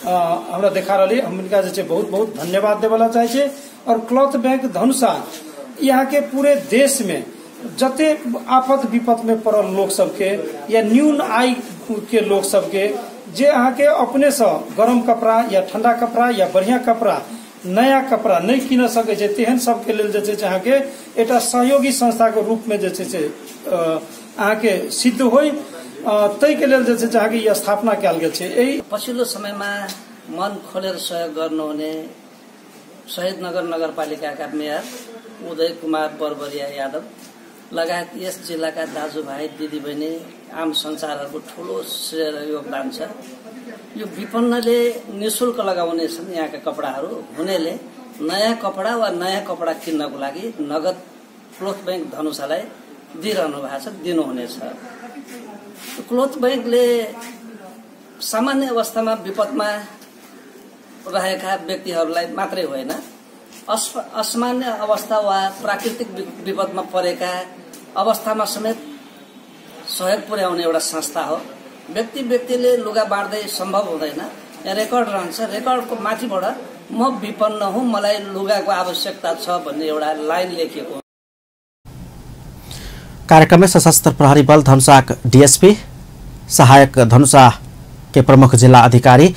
हमरा देखा रही हमका बहुत बहुत धन्यवाद देवला चाहिए। और क्लॉथ बैंक धनुषा यहाँ के पूरे देश में जते आफत विपत में पड़ल लोग सबके या न्यून आय के लोग सबके जे अहाँ के अपने से गरम कपड़ा या ठंडा कपड़ा या बढ़िया कपड़ा नया कपड़ा नहीं कीन सके तेहन सबके लेल अहाँ के एक सहयोगी संस्था के रूप में अहाँ के सिद्ध होई तै के लेल अहाँ के स्थापना कयल गेल छै। एही पछिल्लो समयमा मन खोलेर सहयोग गर्नुहुने शहीद नगर नगरपालिकाका मेयर उदय कुमार बर्बरिया यादव लगायत यस जिल्लाका दाजुभाइ दिदीबहिनी आम संसारहरूको ठूलो श्रेय र योगदान छ। यो विपन्नले निशुल्क लगाउने छन् यहाँका कपडाहरू हुनेले नयाँ कपडा वा नयाँ कपडा किन्नको लागि नगद क्लोथ बैंक धनुषालाई दिइरहनु भएको छ, दिनुहुनेछ। क्लोथ बैंकले सामान्य अवस्थामा विपदमा रहेका व्यक्तिहरूलाई मात्रै होइन असामान्य अवस्था वा प्राकृतिक विपदमा परेका अवस्थामा समेत सहयोग पुर्याउने एउटा संस्था हो। व्यक्तिले लुगा बाँड्दै सम्भव हुँदैन, यहाँ रेकर्ड रहन्छ, रेकर्डको माथिबाट म विपन्न हुँ मलाई लुगाको आवश्यकता छ भन्ने एउटा लाइन लेखिएको। कार्यक्रम में सशस्त्र प्रहरी बल धनुषा डीएसपी सहायक धनुषा के प्रमुख जिला अधिकारी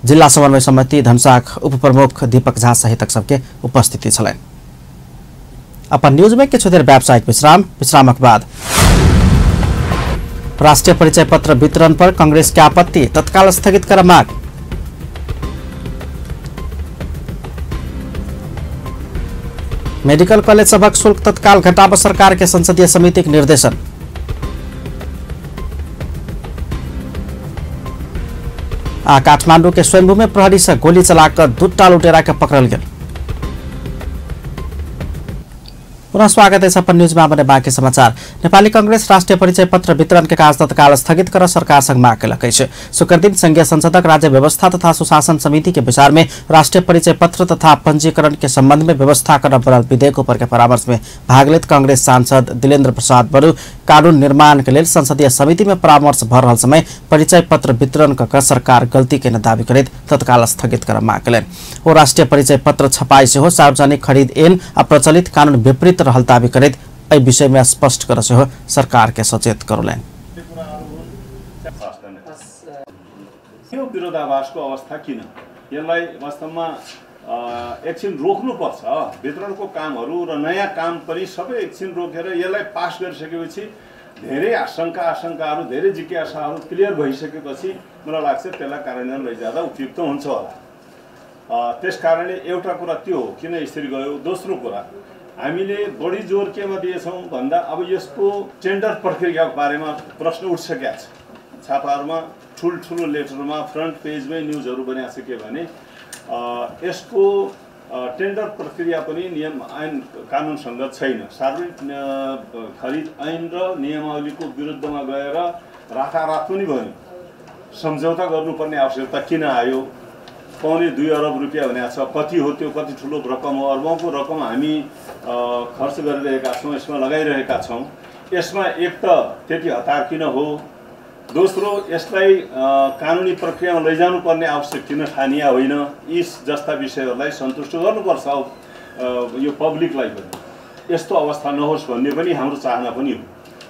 जिला समन्वय समिति धनुषा उप प्रमुख दीपक झा सहित सबके उपस्थिति छलैन। अपन न्यूज में किछु देर व्यावसायिक विश्रामक बाद राष्ट्रीय परिचय पत्र वितरण पर कांग्रेस की आपत्ति, तत्काल स्थगित कर मांग। मेडिकल कॉलेज सबक शुल्क तत्काल घटाव सरकार के संसदीय समिति के निर्देशन। काठमांडू के स्वयंभू में प्रहरी से गोली चलाकर दुट्टा लुटेरा के पकड़ल गया। पुनः स्वागत है अपन न्यूज में। बने बाँकी समाचार। नेपाली कांग्रेस राष्ट्रीय परिचय पत्र वितरण के कार्य तत्काल स्थगित कर सरकार संग माग केलक अछि। शुक्र दिन संघीय संसदक राज्य व्यवस्था तथा सुशासन समिति के विचार में राष्ट्रीय परिचय पत्र तथा पंजीकरण के संबंध में व्यवस्था करने पड़ल विधेयक पर के परामर्श में भाग लेत कांग्रेस सांसद दिलेन्द्र प्रसाद बरू कानून निर्माण के लिए संसदीय समिति में परामर्श भर रहल समय परिचय पत्र वितरण कर सरकार गलती के दावी करैत तत्काल स्थगित कर माग केलनि। ओ राष्ट्रीय परिचय पत्र छपाई से हो सार्वजनिक खरीद ऐन आ प्रचलित कानून विपरीत रहल दावी करैत एहि विषय में स्पष्ट कर से हो सरकार के सचेत करलनि। यो विरोधाभासको अवस्था किन, यसलाई वास्तवमा एकछिन रोक्नुपर्छ। वितरणको कामहरू र नयाँ काम पनि सबै एकछिन रोकेर यसलाई पास गरिसकेपछि धेरै आशंकाहरू धेरै जिज्ञासाहरू क्लियर भइसकेपछि मलाई लाग्छ त्यसलाई कार्यान्वयन लैजाँदा उपयुक्त हुन्छ होला। त्यसकारणले एउटा कुरा त्यो हो किन यसरी गयो। दोस्रो कुरा हामीले बढी जोर केमा दिएछौँ भन्दा अब यसको टेन्डर प्रक्रियाको बारेमा प्रश्न उठिसकेका छ। छापाहरूमा ठुल्ठुलो लेटरमा फ्रन्ट पेजमै न्युजहरू बनिएको छ के भने यसको टेन्डर प्रक्रिया पनि नियम ऐन कानुनसँग छैन। सार्वजनिक खरिद ऐन र नियमावलीको विरुद्धमा गएर रातारात पनि भयो। सम्झौता गर्नुपर्ने आवश्यकता किन आयो? पाउने 2 अरब रुपियाँ भनेको छ, कति हो त्यो? कति ठुलो रकम हो? अर्बौंको रकम हामी खर्च गरिरहेका छौँ, यसमा लगाइरहेका छौँ। यसमा एक त त्यति हतार किन हो? दोस्रो यसलाई कानुनी प्रक्रियामा लैजानु पर्ने आवश्यक किन ठानिया होइन? यी जस्ता विषयहरूलाई सन्तुष्ट गर्नुपर्छ यो पब्लिकलाई पनि। यस्तो अवस्था नहोस् भन्ने पनि हाम्रो चाहना पनि हो।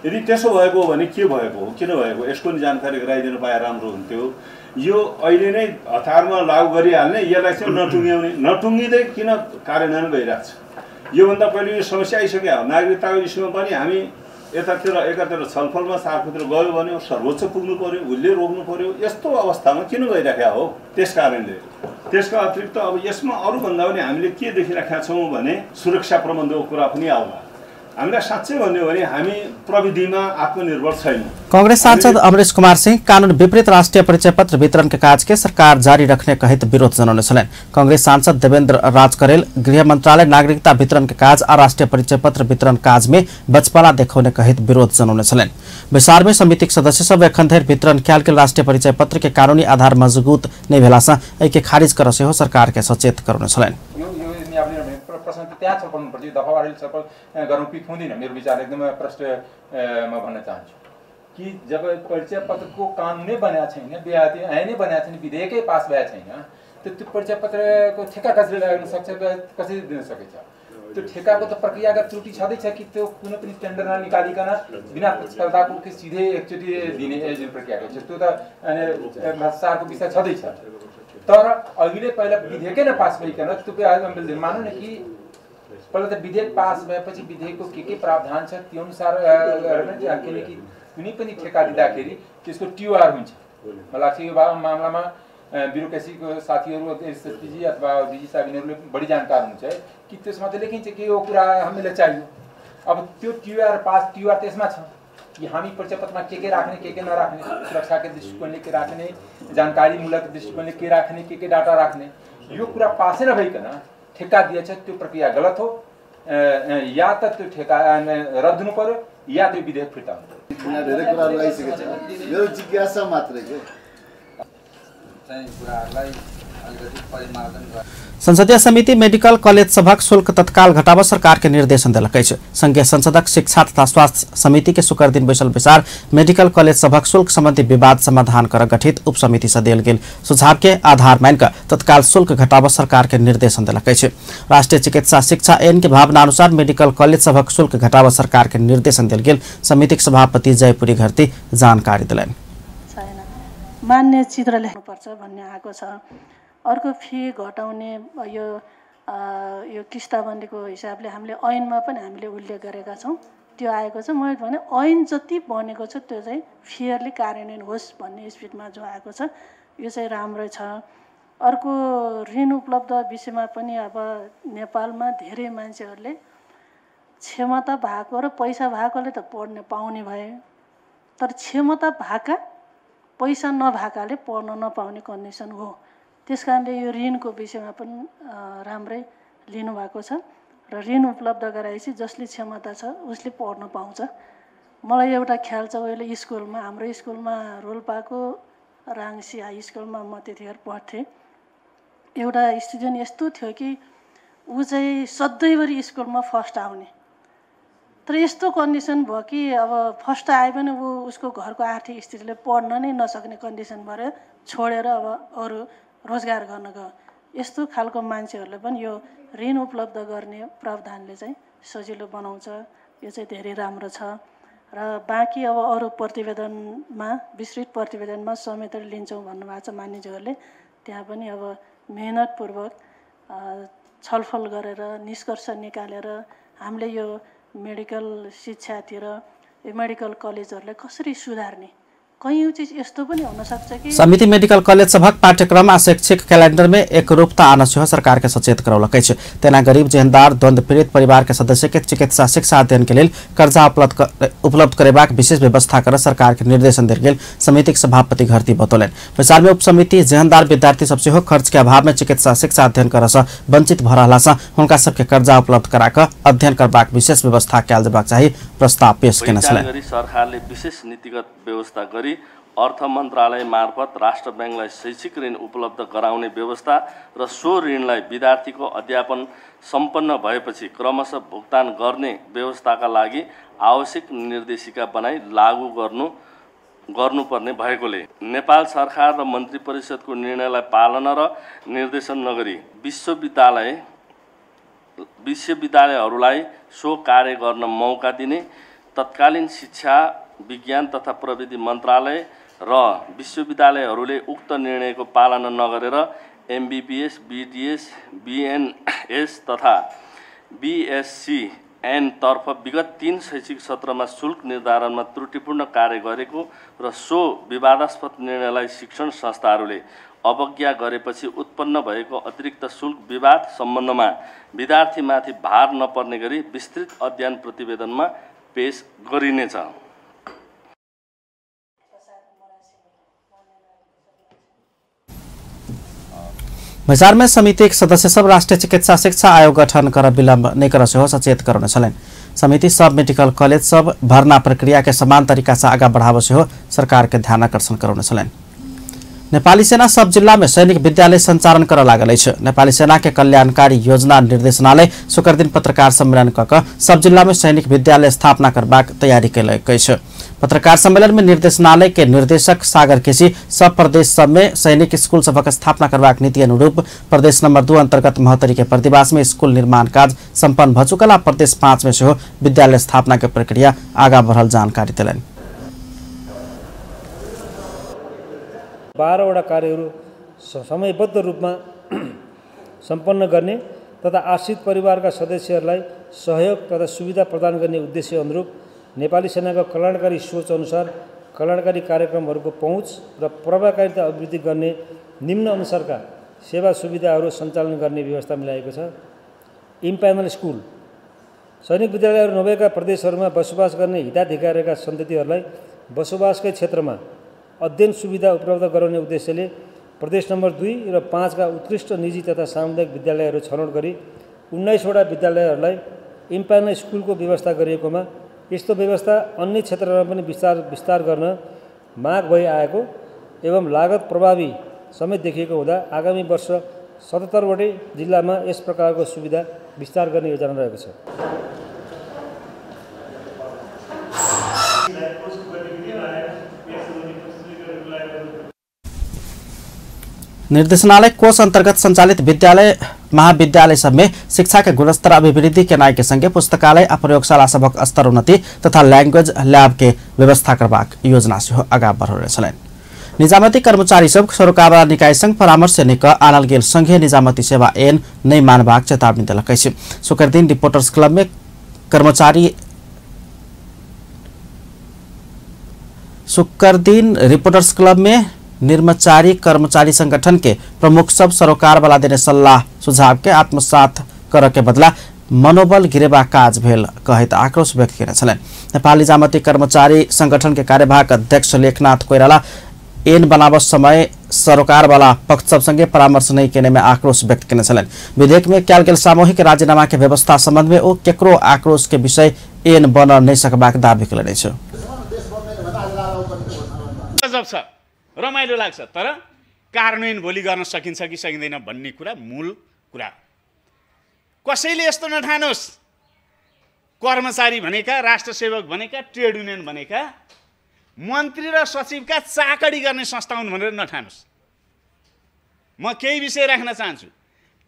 यदि त्यसो भएको हो भने के भएको हो, किन भएको, यसको नि जानकारी गराइदिनु पाए राम्रो हुन्थ्यो। यो अहिले नै हतारमा लागू गरिहाल्ने, यसलाई चाहिँ नटुङ्गिँदै किन कार्यान्वयन भइरहेको छ? योभन्दा पहिले यो समस्या आइसक्यो। नागरिकताको इस्युमा पनि हामी एकातिर छलफलमा सार्कतिर गयो भने सर्वोच्च पुग्नु पर्यो, उसले रोक्नु पर्यो। यस्तो अवस्थामा किन गइराखेका हो? त्यस कारणले त्यसका अतिरिक्त अब यसमा अरूभन्दा पनि हामीले के देखिरहेका छौँ भने सुरक्षा प्रबन्धको कुरा पनि आउला। हामीलाई साँच्चै भन्यो भने हामी प्रविधिमा आत्मनिर्भर छैनौँ। कांग्रेस सांसद अमरेश कुमार सिंह कानून विपरीत राष्ट्रीय परिचय पत्र वितरण के काज के सरकार जारी रखने कहित विरोध जनाउने छन्। कांग्रेस सांसद देवेन्द्र राज करेल गृह मंत्रालय नागरिकता वितरण के काज और राष्ट्रीय परिचय पत्र वितरण काज में बचपना देखाउने कहित विरोध जनाउने छन्। विसार में समिति सदस्य सब एखन धरि वितरण कयल गेल राष्ट्रीय परिचय पत्र के कानूनी आधार मजबूत नहीं भेलासँ एके खारिज कर सेहो सरकार के सचेत कराउने छन्। प्रश्न त्यहाँ छलफल पर्छ, दफावारी छलफल गरौँ कि हुँदैन। मेरो विचार एकदमै प्रष्टमा भन्न चाहन्छु कि जब परिचय पत्रको कानुनै बनाएको छैन, ऐनै बनाएको छैन, विधेयकै पास भएको छैन, त्यो परिचय पत्रको ठेक्का कसरी लाग्न सक्छ, कसरी दिन सकिन्छ? त्यो ठेक्काको त प्रक्रियागत त्रुटि छँदैछ कि त्यो कुनै पनि टेन्डरमा निकालिकन बिना प्रतिस्पर्धाको सिधै एकचोटि दिने जुन प्रक्रिया छ त्यो त भ्रष्टाचारको विषय छँदैछ। तर अहिले पहिला विधेयकै नपास भइकन त्यो मानौँ न कि पहिला त विधेयक पास भएपछि विधेयकको के प्रावधान छ त्यो अनुसार किनकि कुनै पनि ठेक्का दिँदाखेरि त्यसको टिआर हुन्छ। मलाई लाग्छ यो मामलामा ब्युरोक्रेसीको साथीहरू एसएसपीजी अथवा डिजी साहबहरूले बढी जानकार हुन्छ कि त्यसमा त लेखिन्छ कि यो कुरा हामीलाई चाहियो। अब त्यो टिआर त्यसमा छ कि हामी परिचय पत्रमा के राख्ने के नराख्ने, सुरक्षाको दृष्टिकोणले के राख्ने, जानकारीमूलक दृष्टिकोणले के राख्ने, के डाटा राख्ने, यो कुरा पासै नभइकन ठेक्का दिएछ त्यो प्रक्रिया गलत हो। या त त्यो ठेक्का रद्द हुनु पर्यो या त्यो विधेयक फिर्ता हुनु पर्यो। धेरै कुराहरू आइसकेको छ, मेरो जिज्ञासा मात्रै के चाहिँ कुराहरूलाई अलिकति परिमार्जन गर्नु। संसदीय समिति मेडिकल कॉलेज सभक शुल्क तत्काल घटाव सरकार के निर्देशन दिलक। संघीय संसदक शिक्षा तथा स्वास्थ्य समिति के शुक्र दिन बैसल विचार मेडिकल कॉलेज सभक शुल्क संबंधी विवाद समाधान कर गठित उप समिति से दिल गेल सुझाव के आधार मानकर तत्काल शुल्क घटाव सरकार के निर्देशन दिलक। राष्ट्रीय चिकित्सा शिक्षा ऐन के भावना अनुसार मेडिकल कॉलेज सभक शुल्क घटाव सरकार के निर्देशन दिल गेल समिति सभापति जयपुरी घरती जानकारी दिलैन। मान्य चित्र लेख्नुपर्छ भन्ने आएको छ। अर्को फी घटाउने यो किस्ताबन्दीको हिसाबले हामीले ऐनमा पनि हामीले उल्लेख गरेका छौँ, त्यो आएको छ। मैले भने ऐन जति बनेको छ त्यो चाहिँ फेयरली कार्यान्वयन होस् भन्ने स्पिडमा जो आएको छ यो चाहिँ राम्रै छ। अर्को ऋण उपलब्ध विषयमा पनि अब नेपालमा धेरै मान्छेहरूले क्षमता भएको र पैसा भएकोले त पढ्न पाउने भए, तर क्षमता भएका पैसा नभएकाले पढ्न नपाउने कन्डिसन हो। त्यसकारणले यो ऋणको विषयमा पनि राम्रै लिनुभएको छ र ऋण उपलब्ध गराएपछि जसले क्षमता छ उसले पढ्न पाउँछ। मलाई एउटा ख्याल छ, अहिले स्कुलमा हाम्रो स्कुलमा रोल्पाको राङसी हाई स्कुलमा म त्यतिखेर पढ्थेँ। एउटा स्टुडेन्ट यस्तो थियो कि ऊ चाहिँ सधैँभरि स्कुलमा फर्स्ट आउने, तर यस्तो कन्डिसन भयो कि अब फर्स्ट आए पनि उसको घरको आर्थिक स्थितिले पढ्न नै नसक्ने कन्डिसन भएर छोडेर अब अरू रोजगार गर्न गयो। यस्तो खालको मान्छेहरूले पनि यो ऋण उपलब्ध गर्ने प्रावधानले चाहिँ सजिलो बनाउँछ, यो चाहिँ धेरै राम्रो छ। र बाँकी अब अरू प्रतिवेदनमा विस्तृत प्रतिवेदनमा समेत लिन्छौँ भन्नुभएको छ मान्यज्यूहरूले, त्यहाँ पनि अब मेहनतपूर्वक छलफल गरेर निष्कर्ष निकालेर हामीले यो मेडिकल शिक्षातिर यो मेडिकल कलेजहरूलाई कसरी सुधार्ने, कयौं चीज यस्तो पनि हुन सक्छ कि समिति मेडिकल कॉलेज सभक पाठ्यक्रम आ शैक्षिक कैलेंडर में एकरूपता आना सेहो सरकार के सचेत करौलक। तेना गरीब जेहनदार द्वंद्व पीड़ित परिवार के सदस्य के चिकित्सा शिक्षा अध्ययन के लिए कर्जा उपलब्ध करेबाक विशेष व्यवस्था कर सरकार के निर्देशन देल गेल समिति सभापति घरती बतौलन। विचार में उपसमिति जेहनदार विद्यार्थी सब सेहो खर्च के अभाव में चिकित्सा शिक्षा अध्ययन कर वंचित भ रहला हुनका सबके कर्जा उपलब्ध कराक अध्ययन करबाक विशेष व्यवस्था कयल जेबाक चाही प्रस्ताव पेश केने छलैन। सरकारले विशेष नीतिगत व्यवस्था गरी अर्थ मन्त्रालय मार्फत राष्ट्र बैंकलाई शैक्षिक ऋण उपलब्ध गराउने व्यवस्था र सो ऋणलाई विद्यार्थीको अध्यापन सम्पन्न भएपछि क्रमशः भुक्तान गर्ने व्यवस्थाका लागि आवश्यक निर्देशिका बनाई लागू गर्नुपर्ने भएकोले नेपाल सरकार र मन्त्री परिषदको निर्णयलाई पालना र निर्देशन नगरी विश्वविद्यालयहरूलाई सो कार्य गर्न मौका दिने तत्कालीन शिक्षा विज्ञान तथा प्रविधि मन्त्रालय र विश्वविद्यालयहरूले उक्त निर्णयको पालना नगरेर एमबीबीएस, बीडीएस, बीएनएस तथा बीएससी एन तर्फ विगत 3 शैक्षिक सत्रमा शुल्क निर्धारणमा त्रुटिपूर्ण कार्य गरेको र सो विवादास्पद निर्णयलाई शिक्षण संस्थाहरूले अवज्ञा गरेपछि उत्पन्न भएको अतिरिक्त शुल्क विवाद सम्बन्धमा विद्यार्थीमाथि भार नपर्ने गरी विस्तृत अध्ययन प्रतिवेदनमा पेश गरिनेछ। बजार में समिति सदस्य सब राष्ट्रीय चिकित्सा शिक्षा आयोग गठन कर विलम्ब नहीं कर से हो सचेत करने चलन। समिति सब मेडिकल कॉलेज सब भर्ना प्रक्रिया के समान तरीका से आगा बढ़ाव से हो सरकार के ध्यान आकर्षण करने चलन। नेपाली सेना सब जिला में सैनिक विद्यालय संचालन कर लागल है। नेपाली सेना के कल्याणकारी योजना निर्देशनालय शुक्र दिन पत्रकार सम्मेलन कऽ सब जिला में सैनिक विद्यालय स्थापना करबाक तैयारी कयलक अछि। पत्रकार सम्मेलन में निर्देशनालय के निर्देशक सागर केसी सब प्रदेश सब में सैनिक स्कूल सबक स्थापना करबाक नीति अनुरूप प्रदेश नंबर 2 अंतर्गत महतरी के प्रतिवास में स्कूल निर्माण कार्य संपन्न भ चुकल प्रदेश 5 में से विद्यालय स्थापना के प्रक्रिया आगा बढ़ल जानकारी दिलन। 12 वटा कार्यहरू समयबद्ध रूपमा सम्पन्न गर्ने तथा आश्रित परिवारका सदस्यहरूलाई सहयोग तथा सुविधा प्रदान गर्ने उद्देश्य अनुरूप नेपाली सेनाको कल्याणकारी सोच अनुसार कल्याणकारी कार्यक्रमहरूको पहुँच र प्रभावकारिता अभिवृद्धि गर्ने निम्न अनुसारका सेवा सुविधाहरू सञ्चालन गर्ने व्यवस्था मिलाएको छ। इम्प्यानल स्कुल सैनिक विद्यालयहरू नभएका प्रदेशहरूमा बसोबास गर्ने हिताधिकारीका सन्ततिहरूलाई बसोबासकै क्षेत्रमा अध्ययन सुविधा उपलब्ध गराउने उद्देश्यले प्रदेश नम्बर 2 र 5 का उत्कृष्ट निजी तथा सामुदायिक विद्यालयहरू छनौट गरी 19 वटा विद्यालयहरूलाई इम्प्यानल स्कुलको व्यवस्था गरिएकोमा यस्तो व्यवस्था अन्य क्षेत्रहरूमा पनि विस्तार गर्न माग भई आएको एवं लागत प्रभावी समेत देखिएको हुँदा आगामी वर्ष 77 वटै जिल्लामा यस प्रकारको सुविधा विस्तार गर्ने योजना रहेको छ। निर्देशनालय कोष अंतर्गत संचालित विद्यालय महाविद्यालय सब में शिक्षा के गुणस्तर अभिवृद्धि के नाय के संगे पुस्तकालय आ प्रयोगशाला सबक स्तर उन्नति तथा लैंग्वेज लैब के व्यवस्था करबाक योजना से आगा बढ़ल छल। निजामती कर्मचारी सब सरकार निकाय संघ परामर्श निक आनल गेल संघीय निजामती सेवा ऐन नहीं मानबाक चेतावनी दिलक। शुक्र दिन रिपोर्टर्स क्लब में निर्मचारी कर्मचारी संगठन के प्रमुख सब सरोकार वाला देने सल्लाह सुझाव के आत्मसात कर के बदला मनोबल गिरेबा काज भेल कहित आक्रोश व्यक्त किए छलन। नेपाल निजामती कर्मचारी संगठन के कार्यवाहक अध्यक्ष लेखनाथ कोइराला ऐन बनाव समय सरोकार वाला पक्ष सब संगे परामर्श नहीं केने में आक्रोश व्यक्त किए छलन। विधेयक में कयल गेल सामूहिक राजीनामा के व्यवस्था संबंध में ओ केकरो आक्रोश के विषय ऐन बन नहीं सकबाक दावी कयलनि छ। रमाइलो लाग्छ तर कार्यान्वयन भोलि गर्न सकिन्छ कि सकिँदैन भन्ने कुरा मूल कुरा। कसैले यस्तो नठानोस् कर्मचारी भनेका राष्ट्र सेवक भनेका ट्रेड युनियन भनेका मन्त्री र सचिवका चाकडी गर्ने संस्था हुन् भनेर नठानोस्। म केही विषय राख्न चाहन्छु।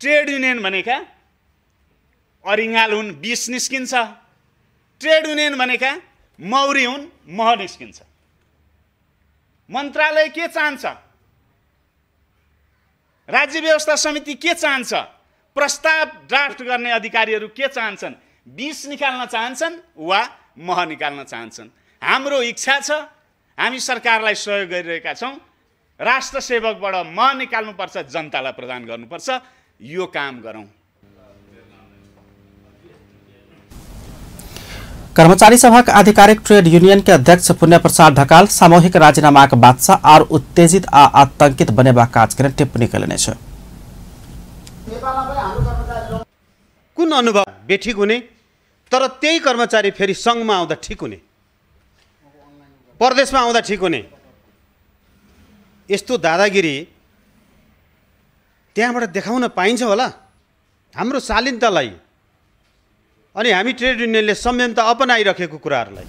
ट्रेड युनियन भनेका अरिङ्गाल हुन् विष निस्किन्छ, ट्रेड युनियन भनेका मौरी हुन् मह निस्किन्छ। मन्त्रालय के चाहन्छ, राज्य व्यवस्था समिति के चाहन्छ, प्रस्ताव ड्राफ्ट गर्ने अधिकारीहरू के चाहन्छन्, विष निकाल्न चाहन्छन् वा मह निकाल्न चाहन्छन्। हाम्रो इच्छा छ, हामी सरकारलाई सहयोग गरिरहेका छौँ, राष्ट्र सेवकबाट मह निकाल्नुपर्छ, जनतालाई प्रदान गर्नुपर्छ, यो काम गरौँ। कर्मचारी सभा का आधिकारिक ट्रेड यूनियन के अध्यक्ष पुण्य प्रसाद ढकाल सामूहिक राजीनामा का बादशाह और उत्तेजित आ आतंकित बनेबा काज करे टिप्पणी कयलनि छ। कुन अनुभव बेठिक हुने तर त्यही कर्मचारी फेरि संघमा आउँदा ठिक हुने, परदेशमा आउँदा ठिक हुने, यस्तो दादागिरी त्यहाँबाट देखाउन पाइन्छ होला हाम्रो शालीनतालाई अनि हामी ट्रेड युनियनले संयमता अपनाइरहेको कुराहरूलाई।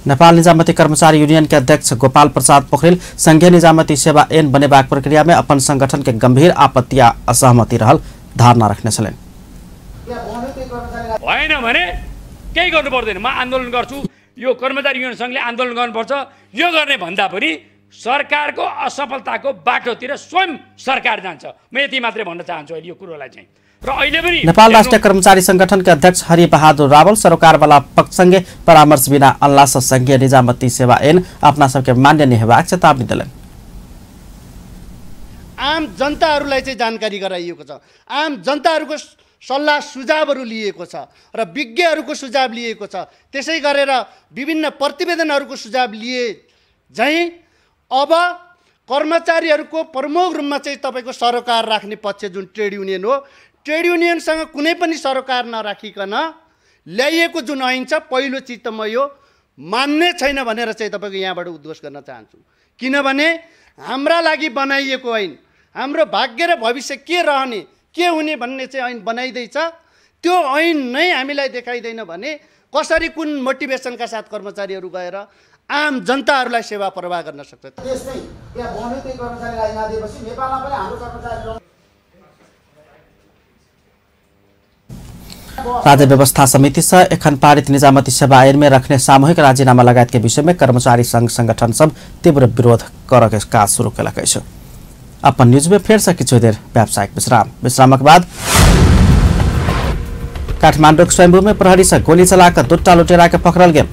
नेपाल निजामती कर्मचारी यूनियन के अध्यक्ष गोपाल प्रसाद पोखरेल संघीय निजामती सेवा ऐन बनेबाक प्रक्रिया में अपन संगठन के गंभीर आपत्ति या असहमति रहल धारणा रखने छन्। होइन भने केही गर्नु पर्दैन, म आन्दोलन गर्छु, यो कर्मचारी युनियन संघले आन्दोलन गर्नुपर्छ, यो गर्ने भन्दा पनि सरकारको असफलताको बाटोतिर स्वयं सरकार जान्छ। म यति मात्रै भन्न चाहन्छु अहिले यो कुरोलाई चाहिँ। नेपाल राष्ट्रिय कर्मचारी संगठन के अध्यक्ष हरि बहादुर रावल सरकार वाला पक्ष संगे परामर्श बिना अनलास संघीय निजामती सेवा ऐन अपना सबके मान्य नहीं हेबाक चेतावनी दिलन। आम जनताहरूलाई चाहिँ जानकारी गराइएको छ। आम जनताहरूको सल्लाह सुझावहरू लिएको छ र विज्ञहरूको सुझाव लिएको छ। त्यसै गरेर विभिन्न प्रतिवेदनहरूको सुझाव लिए झैँ अब कर्मचारीहरूको प्रमुख रूपमा चाहिँ तपाईँको सरोकार राख्ने पक्ष जुन ट्रेड युनियन हो, ट्रेड युनियनसँग कुनै पनि सरोकार नराखिकन ल्याइएको जुन ऐन छ, पहिलो चिज त म यो मान्ने छैन भनेर चाहिँ तपाईँको यहाँबाट उद्घोष गर्न चाहन्छु। किनभने हाम्रा लागि बनाइएको ऐन, हाम्रो भाग्य र भविष्य के रहने के हुने भन्ने चाहिँ ऐन बनाइँदैछ। त्यो ऐन नै हामीलाई देखाइँदैन भने कसरी कुन मोटिभेसनका साथ कर्मचारीहरू गएर आम जनताहरूलाई सेवा प्रवाह गर्न सक्छ। देशमै यहाँ बन्यो त्यही कर्मचारीलाई नदिएपछि नेपालमा पनि हाम्रो कर्मचारी राज्य व्यवस्था समिति से एखन पारित निजामती सेवा ऐन में रखने सामूहिक राजीनामा लगायत के विषय में कर्मचारी संघ संगठन सब तीव्र विरोध कर काज शुरू कलकै छ। अपन न्यूज में फेर से किछु देर व्यावसायिक विश्राम के बाद काठमाडौँ स्वयंभू में प्रहरी से गोली चलाकर दुट्टा लुटेरा के पकड़ल गेल।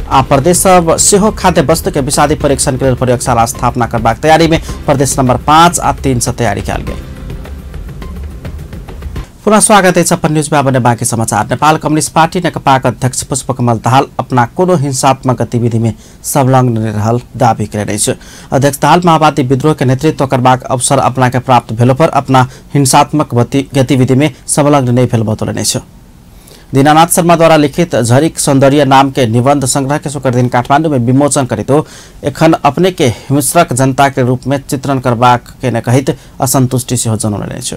आ प्रदेश सब सेहो खाद्य वस्तु के विषादी परीक्षण के लिए प्रयोगशाला स्थापना करबाक तैयारी में प्रदेश नंबर 5 आ 3 से तैयारी कल गई। पुनः स्वागत है अपन न्यूज में। बने बाकी समाचार। नेपाल कम्युनिस्ट पार्टी नेकपाका अध्यक्ष पुष्पकमल दाहाल अपना कोनो हिंसात्मक गतिविधि में संलग्न रहल दावी करेने छ। अध्यक्ष दाहाल माओवादी विद्रोह के नेतृत्व करबाक अवसर अपना के प्राप्त भेलो पर अपना हिंसात्मक गतिविधि में संलग्न नहीं भेल बतौलने छ। दीनानाथ शर्मा द्वारा लिखित झरिक सौंदर्य नाम के निबंध संग्रह के शुक्र दिन काठमांडू में विमोचन करी तो एखन अपने के हिंसक जनता के रूप में चित्रण करबाक के न कहित असंतुष्टि से हो जनौले छ।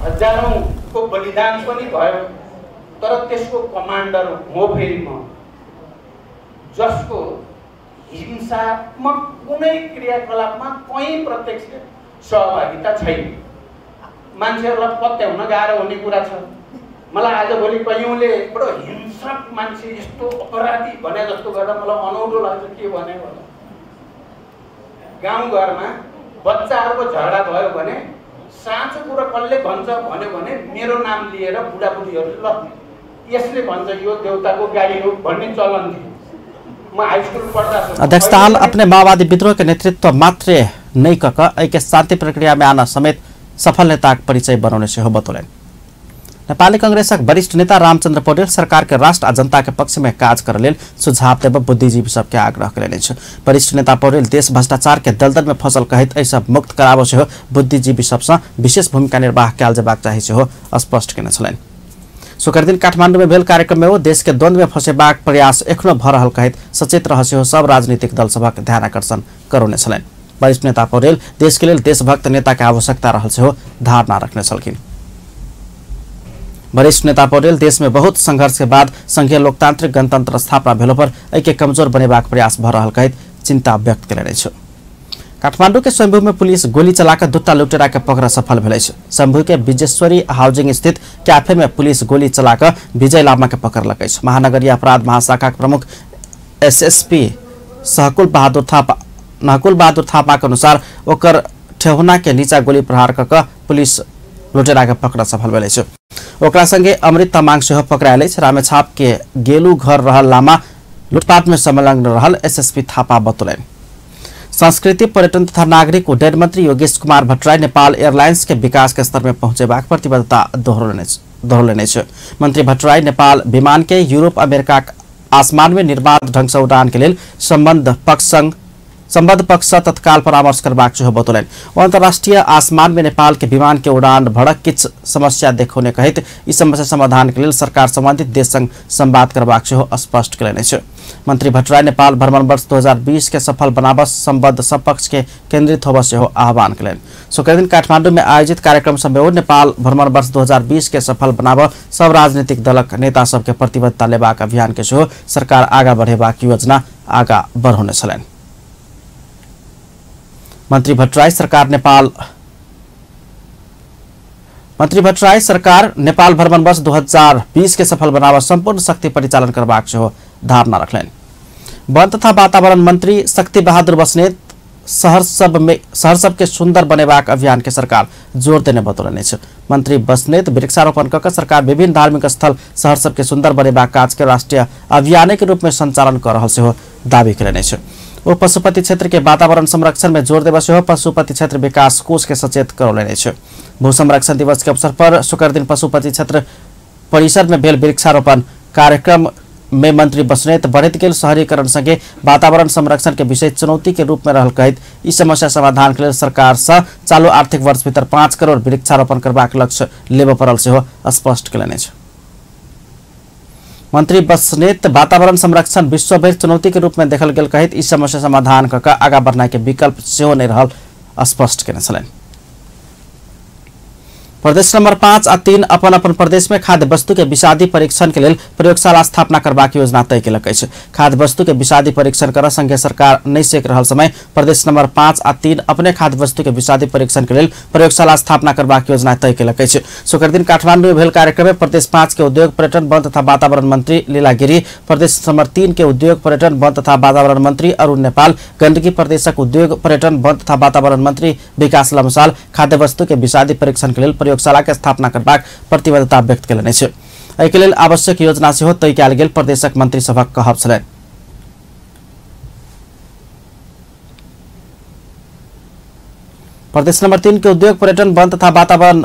हजारौं को बलिदान पनि भयो, तर त्यसको कमान्डर हो फेरि म, जसको हिंसात्मक कुनै क्रियाकलापमा कहीँ प्रत्यक्ष सहभागिता छैन। मान्छेहरूलाई पत्याउन गाह्रो हुने कुरा छ। मलाई आजभोलि कयौँले बडो हिंसक मान्छे यस्तो अपराधी भने जस्तो गर्दा मलाई अनौठो लाग्छ। के भने होला, गाउँघरमा बच्चाहरूको झगडा भयो भने साँचो कुरा कसले भन्छ भन्यो भने मेरो नाम लिएर बुढाबुढीहरू ल यसले भन्छ यो देउताको गाडी हो भन्ने चलन थियो। म हाई स्कुल पढ्दा अध्यक्ष दाहाल अपने माओवादी विद्रोह के नेतृत्व मात्र नहीं कक एक शांति प्रक्रिया में आना समेत सफल नेता परिचय बनाने से हो बतौलन। नेपाली कांग्रेसक वरिष्ठ नेता रामचंद्र पौडेल सरकार के राष्ट्र आ जनता के पक्ष में काज कर लेल सुझाव देव बुद्धिजीवी सबके आग्रह करेने छ। वरिष्ठ नेता पौडेल देश भ्रष्टाचार के दलदल में फसल कहित ऐसा मुक्त कराबो से हो बुद्धिजीवी सबसे विशेष भूमिका निर्वाह कयल जेबाक चाही से हो स्पष्ट केने छलैन। शुक्र दिन काठमांडू में भेल कार्यक्रम में वो देश के द्वंद्व में फंसेबाक प्रयास एखनो भ रहल कहित सचेत रह से हो सब राजनीतिक दल सभक ध्यान आकर्षण करौने छलैन। वरिष्ठ नेता पौडेल देश के लिए देशभक्त नेता के आवश्यकता रहल से हो धारणा रखने छलखिन। वरिष्ठ नेता पौडेल देश में बहुत संघर्ष के बाद संघीय लोकतांत्रिक गणतंत्र स्थापना भेलो पर ऐके कमजोर बनेबाक प्रयास भ रहल कहित चिंता व्यक्त करेने छ। काठमांडू के स्वयंभू में पुलिस गोली चलाकर दुट्टा लुटेरा के पकड़ सफल भेल छ। शंभू के विजेश्वरी हाउसिंग स्थित कैफे में पुलिस गोली चलाकर विजय लामा के पकड़लकै छ। महानगरीय अपराध महाशाखा के प्रमुख एसएसपी नकुल बहादुर थापा के अनुसार ओकर ठेहुना के नीचा गोली प्रहार कर पुलिस लुटेरा के पकड़ सफल भेल छ। ओकरा संगे अमृत तमाङ सेहो पकड़ायल छ। रामेछाप के गेलू घर रहल लामा लुटपाट में संलग्न रहल एसएसपी थापा बतौलन। संस्कृति पर्यटन तथा नागरिक उड्डयन मंत्री योगेश कुमार भट्टराई नेपाल एयरलाइंस के विकास के स्तर में पहुंचेबाक प्रतिबद्धता दोहरौलने छ। मंत्री भट्टराई नेपाल विमान के यूरोप अमेरिका आसमान में निर्बाध ढंग से उड़ान के लिए संबद्ध पक्ष तत्काल परामर्श करबाक सेहो बतौलन। अंतर्राष्ट्रीय आसमान में नेपाल के विमान के उड़ान भड़क किछ समस्या देखौने कहित इस समस्या समाधान के लिए सरकार संबंधित देश संग संवाद करबाक सेहो स्पष्ट करेने छ। मंत्री भट्टराई नेपाल भ्रमण वर्ष 2020 के सफल बनाबस संबद्ध सब पक्ष के केंद्रित होबस सेहो आह्वान करेन। शुक्र दिन काठमांडू में आयोजित कार्यक्रम में नेपाल भ्रमण वर्ष 2020 के सफल बनाब सब राजनीतिक दलक नेता सबके प्रतिबद्धता लेबाक अभियान के सेहो सरकार आगा बढ़ेबाक योजना आगा बढ़ौने छलैन। मंत्री भट्टराई सरकार नेपाल भ्रमण वर्ष 2020 के सफल बनाव संपूर्ण शक्ति परिचालन करबाक सेहो धारणा रखलेन। वन तथा वातावरण मंत्री शक्ति बहादुर बस्नेत शहर सब के सुंदर बनेबाक अभियान के सरकार जोर देने बतौलनि छ। मंत्री बस्नेत वृक्षारोपण कऽ सरकार विभिन्न धार्मिक स्थल शहर सब के सुंदर बनेबाक काज के राष्ट्रीय अभियान के रूप में संचालन कर रहल सेहो दावी कयलनि छ। ओ पशुपति क्षेत्र के वातावरण संरक्षण में जोर देबा सेहो पशुपति क्षेत्र विकास कोष के सचेत करौलनि छ। भू संरक्षण दिवस के अवसर पर शुक्र दिन पशुपति क्षेत्र परिसर में भेल वृक्षारोपण कार्यक्रम में मंत्री बस्नेत बढ़त गेल शहरीकरण संगे वातावरण संरक्षण के विषय चुनौती के रूप में रहल कहित ई समस्या समाधान के लिए सरकार से चालू आर्थिक वर्ष भीतर 5 करोड़ वृक्षारोपण करबाक लक्ष्य लेब पड़ल सेहो स्पष्ट कयलनि छ। मंत्री बस्नेत वातावरण संरक्षण विश्वभर चुनौती के रूप में देखल गेल कहित ई समस्या समाधान कऽ आगा बढ़नाइ के विकल्प सेहो नहीं रहल स्पष्ट केने छलनि। प्रदेश नंबर 5 आ 3 अपन अपन प्रदेश में खाद्य वस्तु के विषादी परीक्षण के लिए प्रयोगशाला स्थापना करबाक योजना तय केलक अछि। खाद्य वस्तु के विषादी परीक्षण कर संघीय सरकार नहीं सेक रहल समय प्रदेश नंबर 5 आ 3 अपने खाद्य वस्तु के विषादी परीक्षण के लिए प्रयोगशाला स्थापना करबाक योजना तय केलक अछि। शुक्र दिन काठमांडू में भेल कार्यक्रम में प्रदेश 5 के उद्योग पर्यटन वन तथा वातावरण मंत्री लीला गिरी, प्रदेश नंबर 3 के उद्योग पर्यटन वन तथा वातावरण मंत्री अरुण नेपाल, गंडकी प्रदेशक उद्योग पर्यटन वन तथा वातावरण मंत्री विकास लम्साल खाद्य वस्तु के विषादी परीक्षण के लिए प्रयोगशाला के स्थापना करबाक प्रतिबद्धता व्यक्त कयलनि छ। एहि के लेल आवश्यक योजना सेहो तय कयल गेल प्रदेशक मंत्री सभक कहब छलनि। प्रदेश नंबर 3 के उद्योग पर्यटन वन तथा वातावरण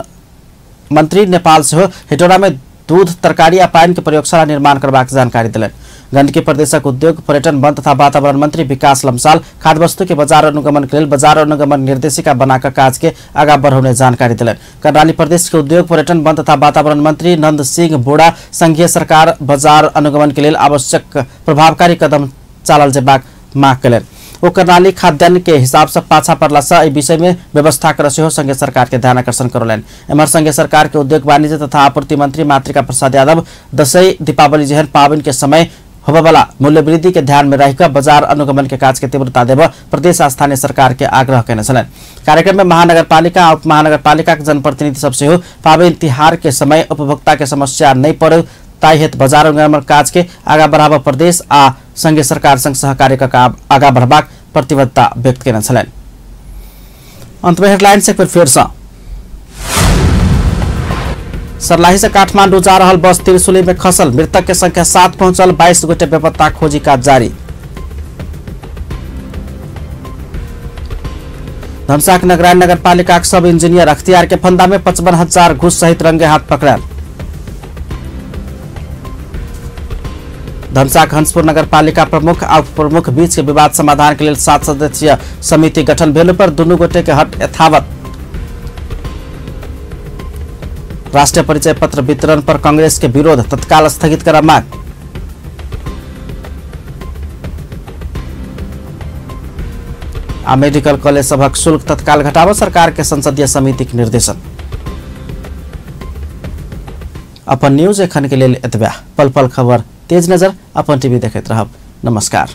मंत्री नेपाल सेहो हेटौड़ा में दूध तरकारी आ पानी के प्रयोगशाला निर्माण करबाक जानकारी दिलनि। गंडकी प्रदेशक उद्योग पर्यटन वन तथा वातावरण मंत्री विकास लम्साल खाद्य वस्तु के बाजार अनुगमन के लिए बाजार अनुगमन निर्देशिका बनाकर काज के आगा बढ़ाने जानकारी दिलनि। कर्णाली प्रदेश के उद्योग पर्यटन वन तथा वातावरण मंत्री नंद सिंह बोड़ा संघीय सरकार बाजार अनुगमन के लिए आवश्यक प्रभावकारी कदम चालल जेबाक मांग कयलनि। ओ कर्णाली खाद्यान्न के हिसाब से पाछा पड़ला से एहि विषय में व्यवस्था कर सेहो संघीय सरकार के ध्यान आकर्षण करौलनि। एम्हर संघीय सरकार के उद्योग वाणिज्य तथा आपूर्ति मंत्री मातृका प्रसाद यादव दशैं दीपावली जेहन पावनि के समय होबे वाला मूल्य वृद्धि के ध्यान में रखकर बाजार अनुगमन के काज के तीव्रता देव प्रदेश आ स्थानीय सरकार के आग्रह कयने छलनि। कार्यक्रम में महानगरपालिका आ उप महानगरपालिका के जनप्रतिनिधि सब सेहो पावनि तिहार के समय उपभोक्ता के समस्या नहीं पड़े ताहि हेतु बाजार अनुगमन काज के आगा बढ़ावा प्रदेश आ संघीय सरकार संग सहकार्य का आगा बढ़बाक प्रतिबद्धता व्यक्त कयने छलनि। अंत में हेडलाइन से फिर से सर्लाही से काठमांडू जा रहल बस त्रिशुली में खसल, मृतक के संख्या 7 पहुंचल, 22 गोटे बेपत्ता, खोजी काज जारी। धनसाक नगरायन नगर पालिका सब इंजीनियर अख्तियार के फंदा में 55,000 घूस सहित रंगे हाथ पकड़ल। धनसाक हंसपुर नगर पालिका प्रमुख आ उप प्रमुख बीच के विवाद समाधान के लिए 7 सदस्यीय समिति गठन भेल पर दुनू गोटे के हट यथावत। राष्ट्रीय परिचय पत्र वितरण पर कांग्रेस के विरोध, तत्काल स्थगित करा मांग। आ मेडिकल कॉलेज सभक शुल्क तत्काल घटावा सरकार के संसदीय समिति के निर्देशन। अपन न्यूज एखन के लेल एतबा। पल पल खबर तेज नजर अपन टीवी देखैत रहब। नमस्कार।